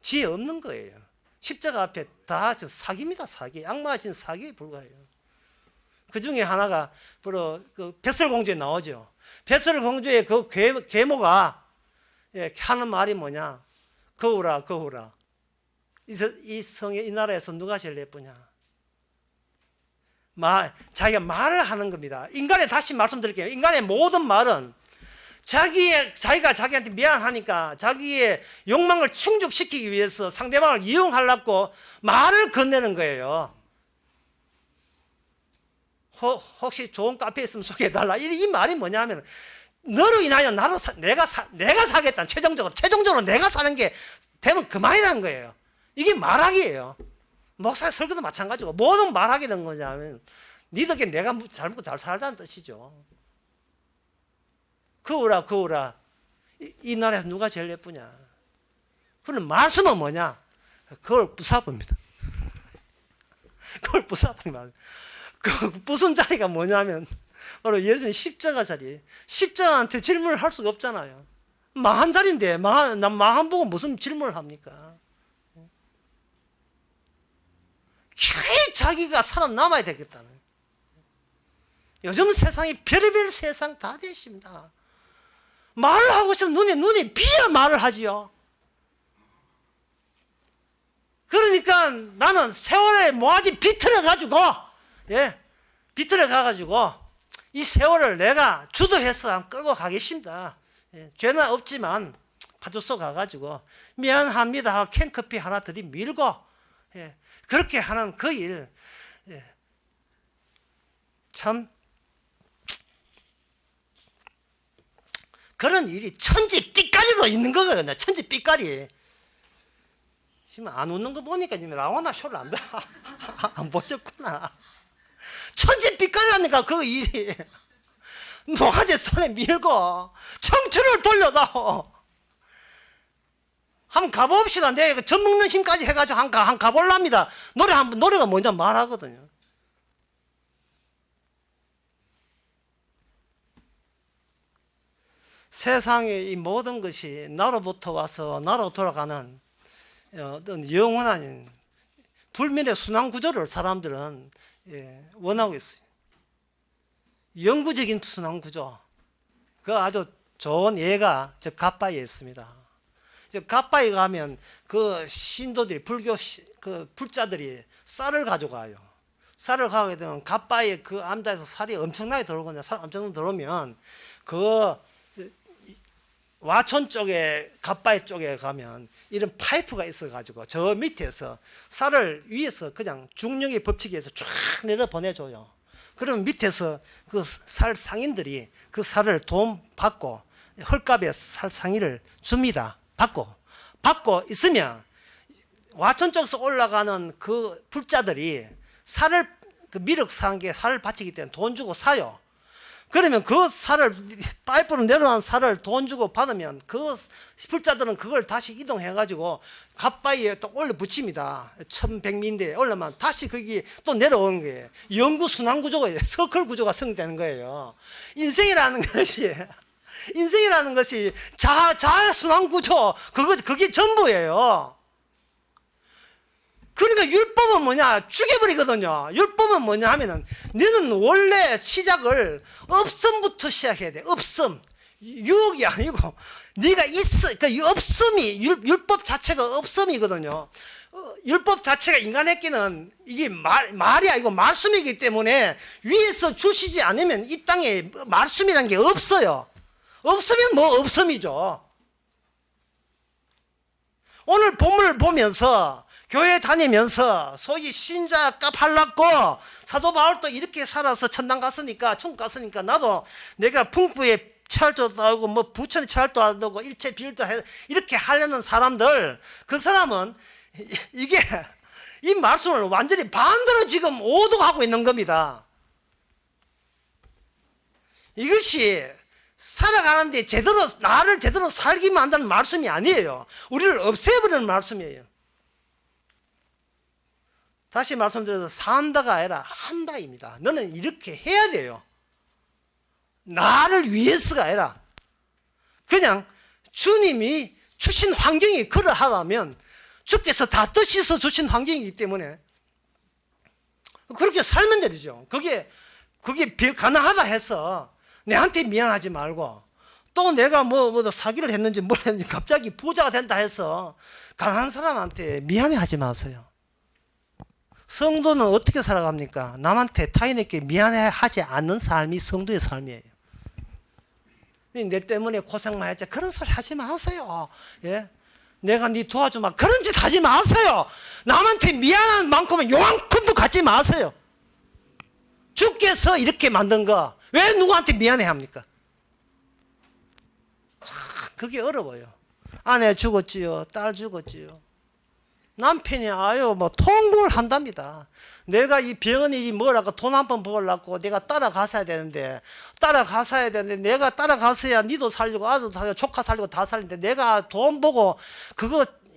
지혜 없는 거예요. 십자가 앞에 다 사기입니다. 사기. 악마가 진 사기에 불과해요. 그 중에 하나가 바로 그 백설공주에 나오죠. 백설공주의 그 계모가 하는 말이 뭐냐? 거울아, 거울아. 이 성에, 이 나라에서 누가 제일 예쁘냐? 자기가 말을 하는 겁니다. 인간의, 다시 말씀드릴게요. 인간의 모든 말은 자기가 자기한테 미안하니까 자기의 욕망을 충족시키기 위해서 상대방을 이용하려고 말을 건네는 거예요. 혹시 좋은 카페 있으면 소개해달라. 이 말이 뭐냐면, 너로 인하여 내가 살겠다. 최종적으로 내가 사는 게 되면 그만이라는 거예요. 이게 말하기예요. 목사의 설교도 마찬가지고, 모든 말하게 된 거냐면 니 덕에 내가 잘 먹고 잘 살다는 뜻이죠. 거울아. 이 나라에서 누가 제일 예쁘냐? 그럼 말씀은 뭐냐? 그걸 부숴봅니다. 그걸 부숴버리면, 그 부순 자리가 뭐냐면 바로 예수님 십자가 자리. 십자가한테 질문을 할 수가 없잖아요. 망한 자리인데 난 망한 보고 무슨 질문을 합니까? 괜히 자기가 살아남아야 되겠다는. 요즘 세상이 별의별 세상 다 되십니다. 말을 하고 있으면 눈이 비야 말을 하지요. 그러니까 나는 세월에 모아지 비틀어가지고, 비틀어가가지고 이 세월을 내가 주도해서 끌고 가겠습니다. 죄는 없지만 파주소 가가지고 미안합니다 하고 캔커피 하나 들이밀고, 그렇게 하는 그 일, 참 그런 일이 천지 삐까리도 있는 거거든요. 천지 삐까리. 지금 안 웃는 거 보니까 지금 라오나 쇼를 안 보셨구나. 천지 삐까리라니까 그 일이. 모가지 손에 밀고 청춘을 돌려다오. 한번 가봅시다. 내가 젖 먹는 힘까지 해가지고 한번 가볼랍니다. 노래가 먼저 말하거든요. 세상의 이 모든 것이 나로부터 와서 나로 돌아가는 어떤 영원한 불멸의 순환 구조를 사람들은 원하고 있어요. 영구적인 순환 구조. 그 아주 좋은 예가 저 갓바위에 있습니다. 저 갓바위 가면 그 신도들이 그 불자들이 쌀을 가져가요. 쌀을 가게 되면 갓바위에 그 암자에서 살이 엄청나게 들어오거든요. 살 엄청나게 들어오면 그 와촌 쪽에 갓바위 쪽에 가면 이런 파이프가 있어가지고 저 밑에서 쌀을 위에서 그냥 중력의 법칙에 의해서 쫙 내려 보내줘요. 그러면 밑에서 그 살 상인들이 그 쌀을 돈 받고 헐값에 살 상인을 줍니다. 받고 있으면 와촌 쪽에서 올라가는 그 불자들이 쌀을 그 미륵 상계 살을 바치기 때문에 돈 주고 사요. 그러면 그 살을 파이프로 내려놓은 살을 돈 주고 받으면 그 불자들은 그걸 다시 이동해 가지고 갓바위에 또 올려 붙입니다. 1100미인데 올라면 다시 거기 또 내려오는 거예요. 영구 순환 구조가 서클 구조가 성되는 거예요. 인생이라는 것이 자아 순환 구조 그게 전부예요. 그러니까 율법은 뭐냐? 죽여버리거든요. 율법은 뭐냐 하면은 너는 원래 시작을 없음부터 시작해야 돼. 없음. 유혹이 아니고 네가 있어. 그러니까 없음이 율법 자체가 없음이거든요. 율법 자체가 인간에게는 이게 말이 아니고 말씀이기 때문에 위에서 주시지 않으면 이 땅에 말씀이라는 게 없어요. 없으면 뭐 없음이죠. 오늘 본문을 보면서 교회 다니면서 소위 신자 값 할랐고 사도 바울도 이렇게 살아서 천당 갔으니까 천국 갔으니까 나도 내가 풍부에 처할 줄 알고 뭐 부천에 처할 줄 알고 일체 비율도 해 이렇게 하려는 사람들 그 사람은 이게 이 말씀을 완전히 반대로 지금 오독하고 있는 겁니다. 이것이 살아가는데 나를 제대로 살기만 한다는 말씀이 아니에요. 우리를 없애버리는 말씀이에요. 다시 말씀드려서 산다가 아니라 한다입니다. 너는 이렇게 해야 돼요. 나를 위해서가 아니라 그냥 주님이 주신 환경이 그러하다면 주께서 다 뜻이서 주신 환경이기 때문에 그렇게 살면 되죠. 그게 가능하다 해서 내한테 미안하지 말고 또 내가 뭐 사기를 했는지 뭘 했는지 갑자기 부자가 된다 해서 가난한 사람한테 미안해하지 마세요. 성도는 어떻게 살아갑니까? 남한테 타인에게 미안해하지 않는 삶이 성도의 삶이에요. 내 때문에 고생만 했지 그런 소리 하지 마세요. 예? 내가 네 도와주마 그런 짓 하지 마세요. 남한테 미안한 만큼은 요만큼도 갖지 마세요. 주께서 이렇게 만든 거 왜 누구한테 미안해합니까? 그게 어려워요. 아내 죽었지요, 딸 죽었지요. 남편이 뭐 통보를 한답니다. 내가 이 병원이 뭐라고 돈 한 번 벌려고 내가 따라가서야 되는데 내가 따라가서야 니도 살리고 아도 살리고 조카 살리고 다 살리는데 내가 돈 보고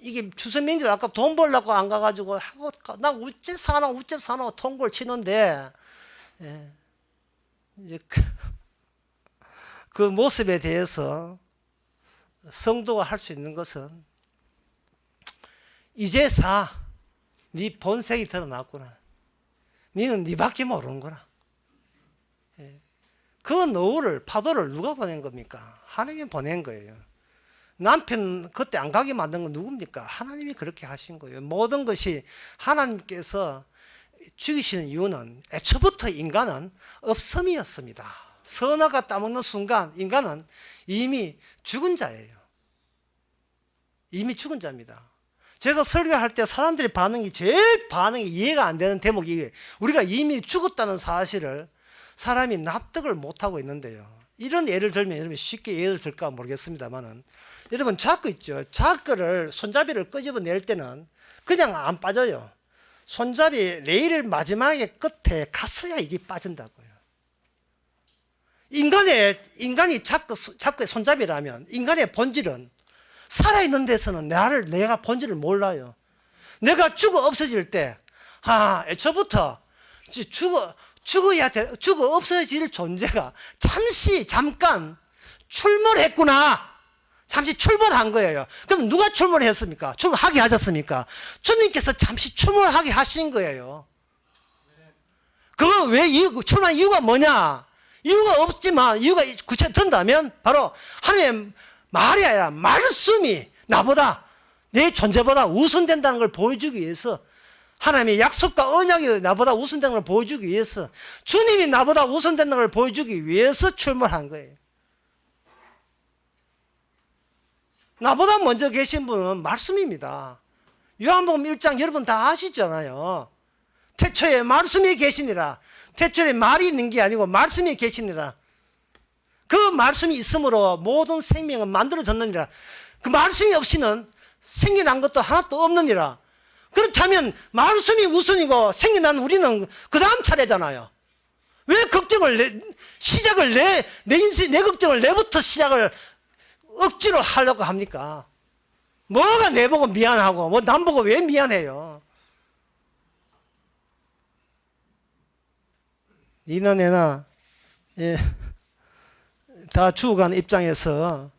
이게 추석명절 아까 돈 벌려고 안 가가지고 하고 나 우째 사나 통보를 치는데 예. 이제 그 모습에 대해서 성도가 할 수 있는 것은 이제사 네 본색이 드러났구나. 너는 네밖에 모르는구나. 그 노을을 파도를 누가 보낸 겁니까? 하나님이 보낸 거예요. 남편 그때 안 가게 만든 건 누굽니까? 하나님이 그렇게 하신 거예요. 모든 것이 하나님께서 죽이시는 이유는 애초부터 인간은 없음이었습니다. 선악과 따먹는 순간 인간은 이미 죽은 자예요. 이미 죽은 자입니다. 제가 설교할 때 사람들이 제일 반응이 이해가 안 되는 대목이 우리가 이미 죽었다는 사실을 사람이 납득을 못하고 있는데요. 이런 예를 들면 여러분 쉽게 예를 들까 모르겠습니다만은 여러분 자크 있죠. 자크를 손잡이를 끄집어낼 때는 그냥 안 빠져요. 손잡이 레일 마지막에 끝에 갔어야 이게 빠진다고요. 인간이 자크의 손잡이라면 인간의 본질은 살아있는 데서는 내가 본질을 몰라요. 내가 죽어 없어질 때, 애초부터 죽어 없어질 존재가 잠깐 출몰했구나. 잠시 출몰한 거예요. 그럼 누가 출몰했습니까? 출몰하게 하셨습니까? 주님께서 잠시 출몰하게 하신 거예요. 그거 출몰한 이유가 뭐냐? 이유가 없지만 이유가 구체적으로 든다면 바로 하나님의 말이 아니라 말씀이 나보다 내 존재보다 우선된다는 걸 보여주기 위해서, 하나님의 약속과 언약이 나보다 우선되는 걸 보여주기 위해서, 주님이 나보다 우선되는 걸 보여주기 위해서 출몰한 거예요. 나보다 먼저 계신 분은 말씀입니다. 요한복음 1장 여러분 다 아시잖아요. 태초에 말씀이 계시니라. 태초에 말이 있는 게 아니고 말씀이 계시니라. 그 말씀이 있으므로 모든 생명은 만들어졌느니라. 그 말씀이 없이는 생겨난 것도 하나도 없느니라. 그렇다면 말씀이 우선이고 생겨난 우리는 그 다음 차례잖아요. 왜 시작을 내 인생, 내 걱정을 내부터 시작을 억지로 하려고 합니까? 뭐가 내 보고 미안하고, 뭐 남 보고 왜 미안해요? 니나 내나, 다 죽어가는 입장에서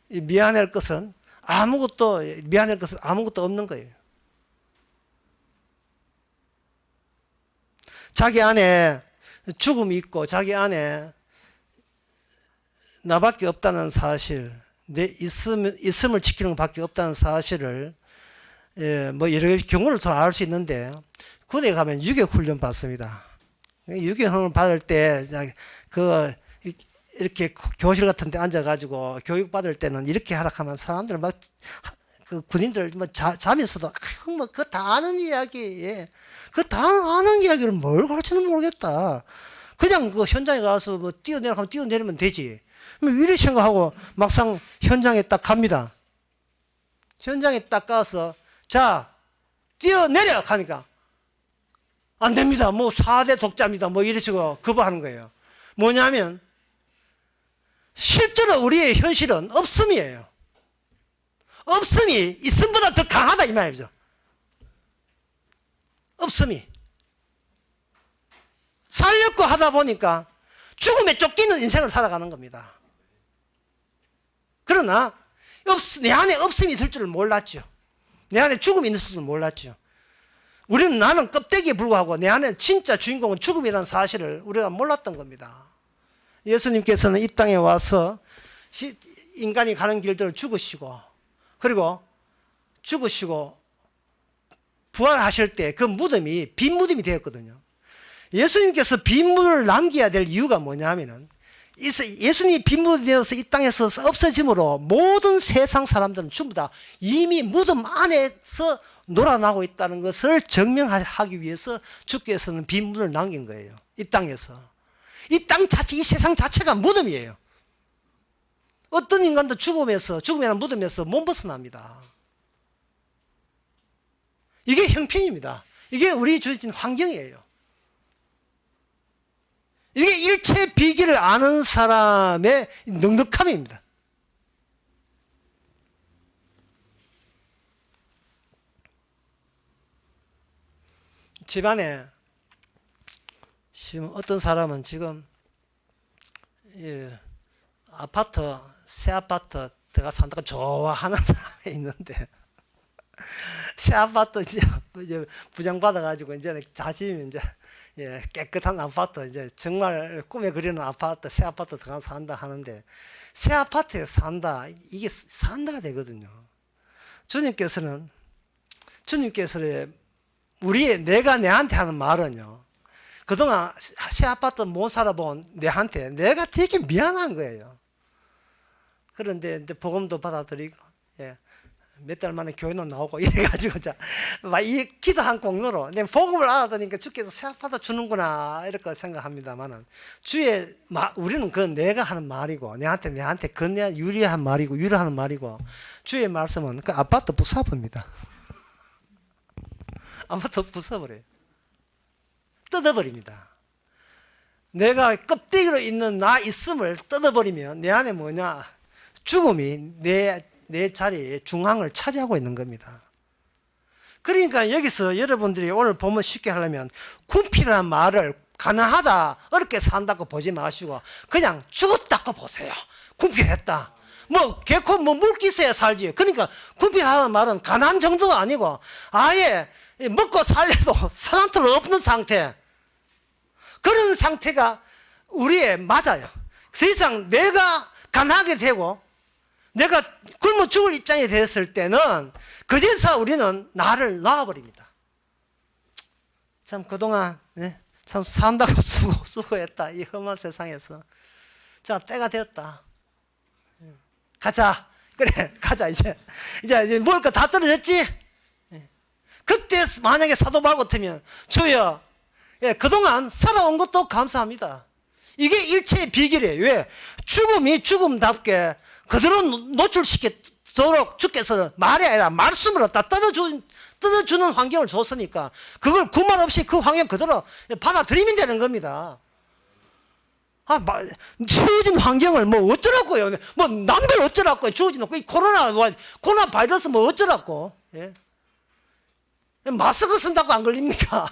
미안할 것은 아무것도 없는 거예요. 자기 안에 죽음이 있고 자기 안에 나밖에 없다는 사실, 내 있음을 지키는 것밖에 없다는 사실을 뭐 여러 가지 경우를 통해 알 수 있는데, 군에 가면 유격훈련 받습니다. 유격훈련 받을 때 이렇게 교실 같은 데 앉아가지고 교육 받을 때는 이렇게 하라 하면 사람들 막 그 군인들 뭐 자면서도 뭐 그거 다 아는 이야기, 그 다 아는 이야기를 뭘 가르치는 모르겠다. 그냥 그 현장에 가서 뭐 뛰어내라 하면 뛰어내리면 되지. 이래 생각하고 막상 현장에 딱 갑니다. 현장에 딱 가서 자 뛰어내려 하니까 안 됩니다. 뭐 4대 독자입니다. 뭐 이러시고 거부하는 거예요. 뭐냐면 실제로 우리의 현실은 없음이에요. 없음이 있음보다 더 강하다 이 말이죠. 없음이 살려고 하다 보니까 죽음에 쫓기는 인생을 살아가는 겁니다. 그러나 내 안에 없음이 있을 줄을 몰랐죠. 내 안에 죽음이 있을 줄을 몰랐죠. 나는 껍데기에 불과하고 내 안에 진짜 주인공은 죽음이라는 사실을 우리가 몰랐던 겁니다. 예수님께서는 이 땅에 와서 인간이 가는 길들을 죽으시고, 그리고 죽으시고 부활하실 때 그 무덤이 빈 무덤이 되었거든요. 예수님께서 빈 무덤을 남겨야 될 이유가 뭐냐면은, 예수님이 빈 무덤이 되어서 이 땅에서 없어짐으로 모든 세상 사람들은 전부 다 이미 무덤 안에서 놀아나고 있다는 것을 증명하기 위해서 주께서는 빈 무덤을 남긴 거예요. 이 땅에서. 이 땅 자체, 이 세상 자체가 무덤이에요. 어떤 인간도 죽음이라는 무덤에서 못 벗어납니다. 이게 형편입니다. 이게 우리 주어진 환경이에요. 이게 일체 비기를 아는 사람의 넉넉함입니다. 집안에 지금 어떤 사람은 지금 새 아파트 들어가 산다고 좋아하는 사람이 있는데, 새 아파트 이제 부정받아가지고 이제 자신이 이제 깨끗한 아파트, 이제 정말 꿈에 그리는 아파트, 새 아파트 들어가서 산다 하는데, 새 아파트에 산다, 이게 산다가 되거든요. 주님께서는 내가 내한테 하는 말은요, 그동안 새 아파트 못 살아본 내한테 내가 되게 미안한 거예요. 그런데 이제 복음도 받아들이고, 몇 달 만에 교회는 나오고 이래가지고 이 기도한 공로로 내 복음을 알아들으니까 주께서 새 아파트 주는구나 이렇게 생각합니다만은, 우리는 그 내가 하는 말이고, 내한테 그 내가 유리한 말이고, 주의 말씀은 그 아파트 부숴버립니다. 아파트 부숴버려요. 뜯어버립니다. 내가 껍데기로 있는 나 있음을 뜯어버리면 내 안에 뭐냐? 죽음이 내 자리에 중앙을 차지하고 있는 겁니다. 그러니까 여기서 여러분들이 오늘 보면 쉽게 하려면, 군피라는 말을 가난하다, 어렵게 산다고 보지 마시고 그냥 죽었다고 보세요. 군피했다. 뭐 개코 물기 있어야 살지. 그러니까 군피하다는 말은 가난 정도가 아니고 아예 먹고 살래도 산한틀 없는 상태. 그런 상태가 우리에 맞아요. 더 이상 내가 가난하게 되고 내가 굶어 죽을 입장이 됐을 때는 그제서 우리는 나를 놔버립니다. 참 그동안 참 산다고 수고했다. 이 험한 세상에서. 자, 때가 되었다. 가자. 그래, 가자. 이제 먹을 거 다 떨어졌지? 그때 만약에 사도 바울 같으면 주여, 그동안 살아온 것도 감사합니다. 이게 일체의 비결이에요. 왜? 죽음이 죽음답게 그대로 노출시키도록 주께서 말이 아니라 말씀으로 다 뜯어주는 환경을 줬으니까 그걸 구만 없이 그 환경 그대로 받아들이면 되는 겁니다. 주어진 환경을 뭐 어쩌라고요? 뭐 남들 어쩌라고요? 주어진 이 코로나 바이러스 뭐 어쩌라고? 예? 마스크 쓴다고 안 걸립니까?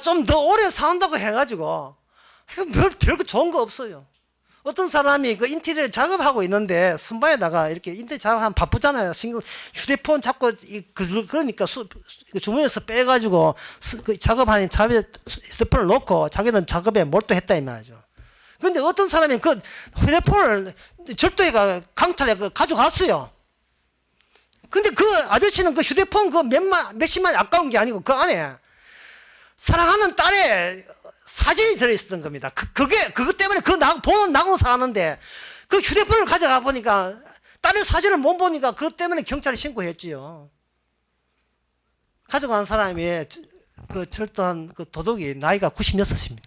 좀 더 오래 산다고 해가지고 별거 좋은 거 없어요. 어떤 사람이 그 인테리어 작업하고 있는데 선반에다가 이렇게 인테리어 작업하면 바쁘잖아요. 휴대폰 잡고 그러니까 주머니에서 빼가지고 그 작업하는 휴대폰을 놓고 자기는 작업에 몰두했다 이 말이죠. 그런데 어떤 사람이 그 휴대폰을 절도해가 강탈해 가져갔어요. 근데 그 아저씨는 그 휴대폰 그 몇십만이 아까운 게 아니고 그 안에 사랑하는 딸의 사진이 들어있었던 겁니다. 그것 때문에 보는 낙으로 사는데 그 휴대폰을 가져가 보니까 딸의 사진을 못 보니까 그것 때문에 경찰에 신고했지요. 가져간 사람이 그 절도한 그 도둑이 나이가 96입니다.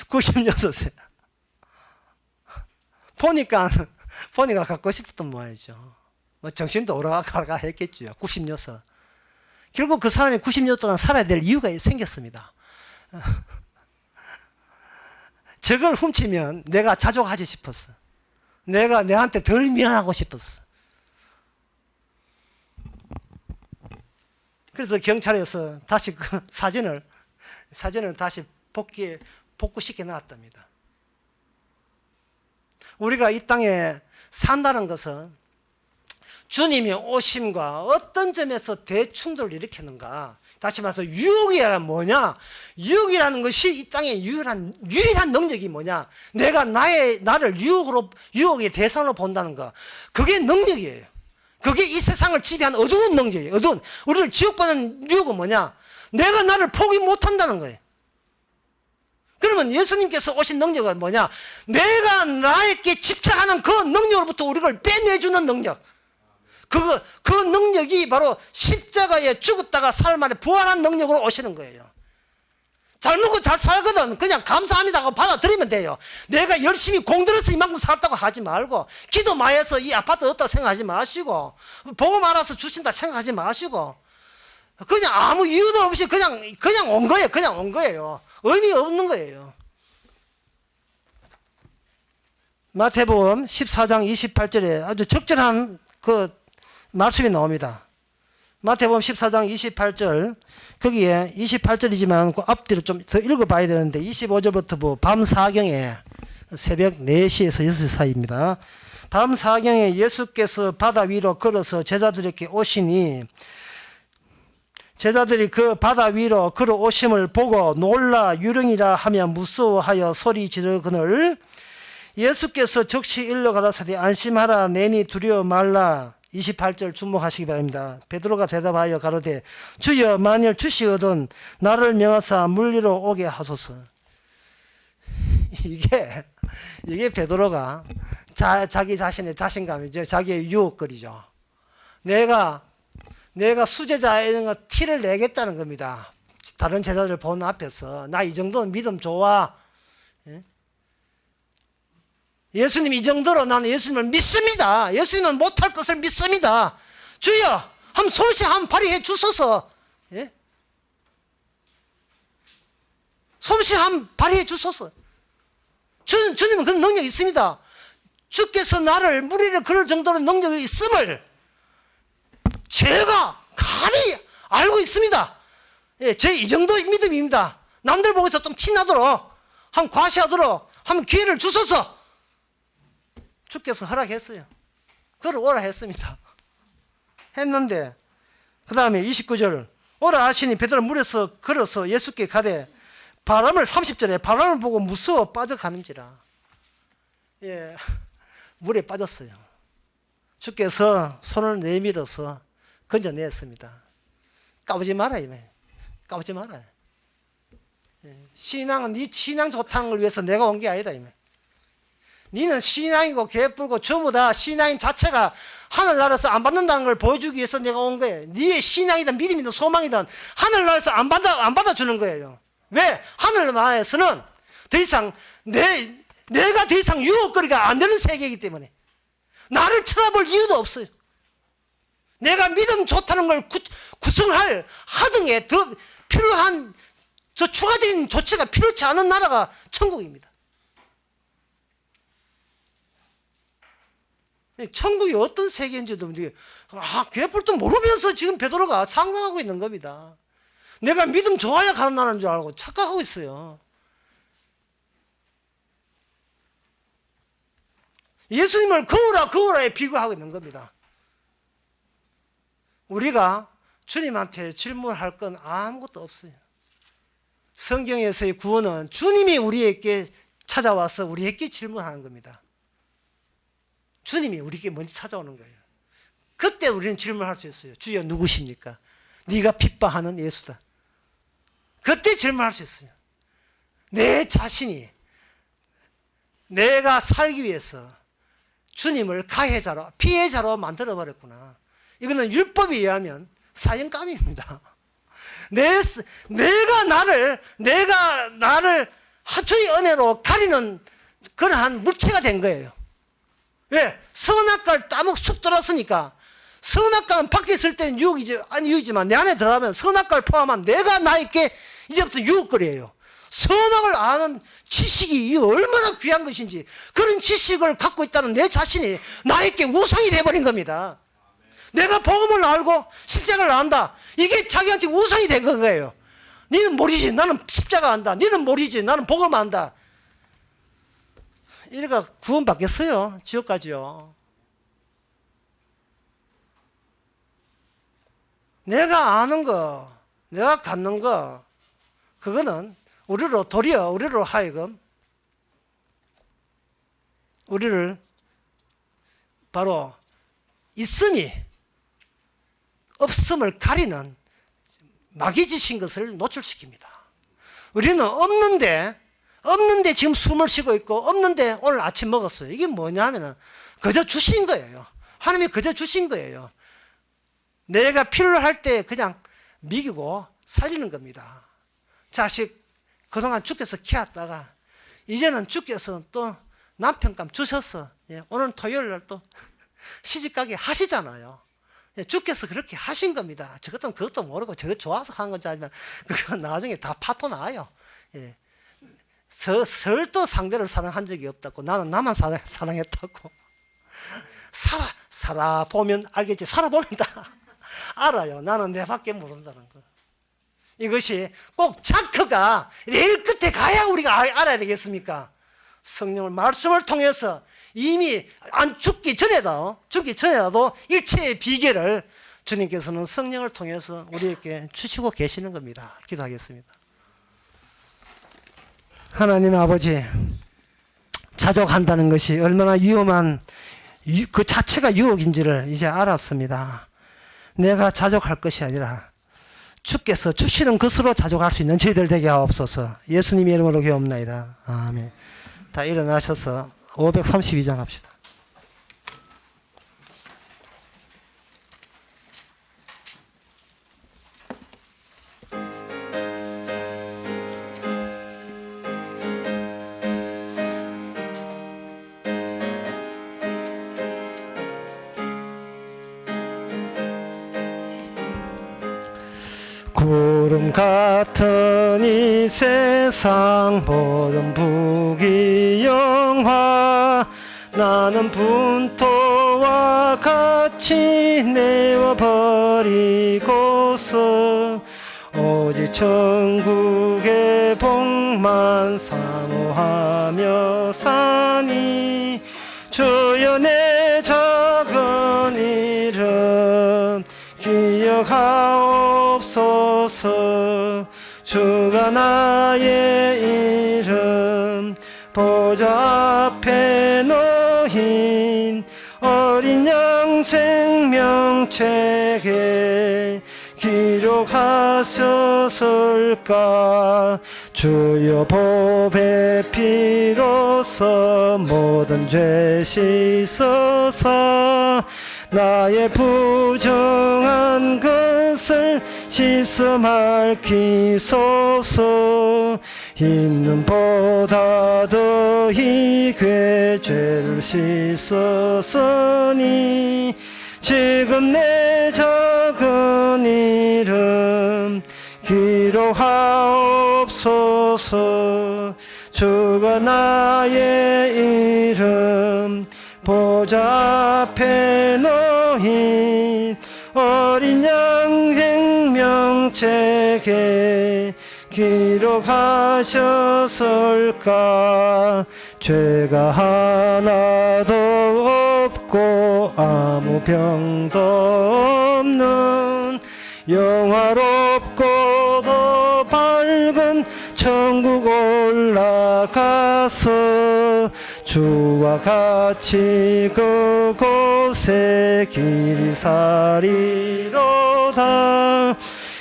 96세. 보니까 갖고 싶었던 모양이죠. 뭐 정신도 오락가락 했겠죠. 96. 결국 그 사람이 90년 동안 살아야 될 이유가 생겼습니다. 저걸 훔치면 내가 자족하지 싶었어. 내가 내한테 덜 미안하고 싶었어. 그래서 경찰에서 다시 그 사진을 다시 복구시켜 놨답니다. 우리가 이 땅에 산다는 것은 주님의 오심과 어떤 점에서 대충돌을 일으키는가. 다시 말해서 유혹이 뭐냐? 유혹이라는 것이 이 땅의 유일한 능력이 뭐냐? 내가 나를 유혹의 대상으로 본다는 거. 그게 능력이에요. 그게 이 세상을 지배하는 어두운 능력이에요. 우리를 지옥받는 유혹은 뭐냐? 내가 나를 포기 못한다는 거예요. 그러면 예수님께서 오신 능력은 뭐냐? 내가 나에게 집착하는 그 능력으로부터 우리를 빼내주는 능력. 그 능력이 바로 십자가에 죽었다가 사흘 만에 부활한 능력으로 오시는 거예요. 잘 먹고 잘 살거든. 그냥 감사합니다 하고 받아들이면 돼요. 내가 열심히 공들여서 이만큼 살았다고 하지 말고, 기도 많이 해서 이 아파트 얻다고 생각하지 마시고, 복음 알아서 주신다 생각하지 마시고, 그냥 아무 이유도 없이 그냥 온 거예요. 그냥 온 거예요. 의미 없는 거예요. 마태복음 14장 28절에 아주 적절한 그 말씀이 나옵니다. 마태복음 14장 28절, 거기에 28절이지만 그 앞뒤로 좀 더 읽어봐야 되는데 25절부터 뭐 밤 사경에 새벽 4시에서 6시 사이입니다. 밤 사경에 예수께서 바다 위로 걸어서 제자들에게 오시니 제자들이 그 바다 위로 걸어오심을 보고 놀라 유령이라 하며 무서워하여 소리 지르거늘 예수께서 즉시 일러 가라사대 안심하라 내니 두려워 말라. 28절 주목하시기 바랍니다. 베드로가 대답하여 가로되 주여 만일 주시거든 나를 명하사 물리로 오게 하소서. 이게 베드로가 자기 자신의 자신감이죠. 자기의 유혹거리죠. 내가 수제자인 거 티를 내겠다는 겁니다. 다른 제자들 보는 앞에서 나 이 정도는 믿음 좋아. 예수님 이 정도로 나는 예수님을 믿습니다. 예수님은 못할 것을 믿습니다. 주여 솜씨 한번 발휘해 주소서. 예? 솜씨 한번 발휘해 주소서. 주님은 그런 능력이 있습니다. 주께서 나를 무리를 그럴 정도로 능력이 있음을 제가 감히 알고 있습니다. 예, 제 이 정도의 믿음입니다. 남들 보고서 좀 티나도록 한번 과시하도록 한번 기회를 주소서. 주께서 허락했어요. 그걸 오라 했습니다. 했는데 그 다음에 29절 오라 하시니 베드로 물에서 걸어서 예수께 가되 바람을 30절에 바람을 보고 무서워 빠져가는지라. 예, 물에 빠졌어요. 주께서 손을 내밀어서 건져냈습니다. 까부지 마라 이매. 까부지 마라. 예, 신앙은 네 신앙 좋다는 걸 위해서 내가 온 게 아니다 이매. 니는 신앙이고 개뿔고 전부 다 신앙인 자체가 하늘나라에서 안 받는다는 걸 보여주기 위해서 내가 온 거예요. 니의 신앙이든 믿음이든 소망이든 하늘나라에서 안 받아주는 거예요. 왜? 하늘나라에서는 더 이상 내가 더 이상 유혹거리가 안 되는 세계이기 때문에 나를 쳐다볼 이유도 없어요. 내가 믿음 좋다는 걸 구성할 하등에 더 필요한 저 추가적인 조치가 필요치 않은 나라가 천국입니다. 천국이 어떤 세계인지도 괴뿔도 모르면서 지금 베드로가 상상하고 있는 겁니다. 내가 믿음 좋아야 가는 나라인 줄 알고 착각하고 있어요. 예수님을 거울아에 비교하고 있는 겁니다. 우리가 주님한테 질문할 건 아무것도 없어요. 성경에서의 구원은 주님이 우리에게 찾아와서 우리에게 질문하는 겁니다. 주님이 우리에게 먼저 찾아오는 거예요. 그때 우리는 질문할 수 있어요. 주여 누구십니까? 네가 핍박하는 예수다. 그때 질문할 수 있어요. 내 자신이 내가 살기 위해서 주님을 가해자로 피해자로 만들어버렸구나. 이거는 율법에 의하면 사형감입니다. 내가 나를 주의 은혜로 가리는 그러한 물체가 된 거예요. 왜? 선악과를 따먹 쑥 들었으니까. 선악과는 밖에 있을 때는 유혹이지만 내 안에 들어가면 선악과를 포함한 내가 나에게 이제부터 유혹거리예요. 선악을 아는 지식이 얼마나 귀한 것인지 그런 지식을 갖고 있다는 내 자신이 나에게 우상이 되어버린 겁니다. 내가 복음을 알고 십자가를 안다. 이게 자기한테 우상이 된 거예요. 너는 모르지. 나는 십자가 안다. 너는 모르지. 나는 복음 안다. 이래가 구원 받겠어요? 지옥 가지요. 내가 아는 거, 내가 갖는 거, 그거는 우리로 하여금 우리를 바로 있음이 없음을 가리는 마귀짓인 것을 노출시킵니다. 우리는 없는데 지금 숨을 쉬고 있고 없는데 오늘 아침 먹었어요. 이게 뭐냐 하면은 그저 주신 거예요. 하나님이 그저 주신 거예요. 내가 필요할 때 그냥 먹이고 살리는 겁니다. 자식 그동안 주께서 키웠다가 이제는 주께서 또 남편감 주셔서 오늘 토요일날 또 시집가게 하시잖아요. 주께서 그렇게 하신 겁니다. 그것도 모르고 저것 좋아서 한 건지 아니면 그건 나중에 다 파토 나요. 설도 상대를 사랑한 적이 없다고 나는 나만 사랑했다고. 살아보면 알겠지. 살아보면 다 알아요. 나는 내 밖에 모른다는 거. 이것이 꼭 자크가 내일 끝에 가야 우리가 알아야 되겠습니까? 성령을 말씀을 통해서 이미 안 죽기 전에라도 일체의 비결을 주님께서는 성령을 통해서 우리에게 주시고 계시는 겁니다. 기도하겠습니다. 하나님 아버지, 자족한다는 것이 얼마나 위험한 그 자체가 유혹인지를 이제 알았습니다. 내가 자족할 것이 아니라 주께서 주시는 것으로 자족할 수 있는 저희들 되게 하옵소서. 예수님의 이름으로 기도합나이다. 아멘. 다 일어나셔서 532장 합시다. 구름 같은 이 세상 모든 부귀영화 나는 분토와 같이 내어버리고서 오직 천국의 복만 사모하며 사니 주여 내 작은 일은 기억하옵소서. 기록하시옵소서. 주가 나의 이름 보좌 앞에 놓인 어린 양 생명책에 기록하셨을까. 주여 보배 피로써 모든 죄 씻어서 나의 부정한 것을 씻어 맑히소서. 있는 보다 더히 그 죄를 씻었으니 지금 내 작은 이름 기록하옵소서. 주가 나의 이름 보좌 앞에 놓인 어린 양 생명책에 기록하셨을까. 죄가 하나도 없고 아무 병도 없는 영화롭고도 밝은 천국 올라가서 주와 같이 그곳에 길이 사리로다.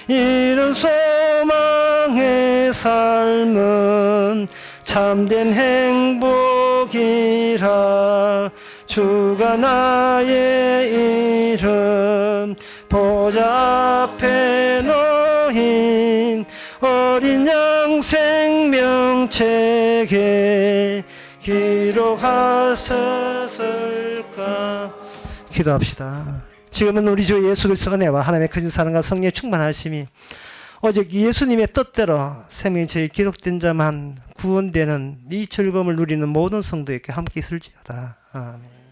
이런 소망의 삶은 참된 행복이라. 주가 나의 이름 보좌 앞에 놓인 어린 양 생명책에 기록하셨을까. 기도합시다. 지금은 우리 주 예수 그리스도가 은혜와 하나님의 크신 사랑과 성령의 충만하심이 오직 예수님의 뜻대로 생명책에 기록된 자만 구원되는 이 즐거움을 누리는 모든 성도에게 함께 있을지어다. 아멘.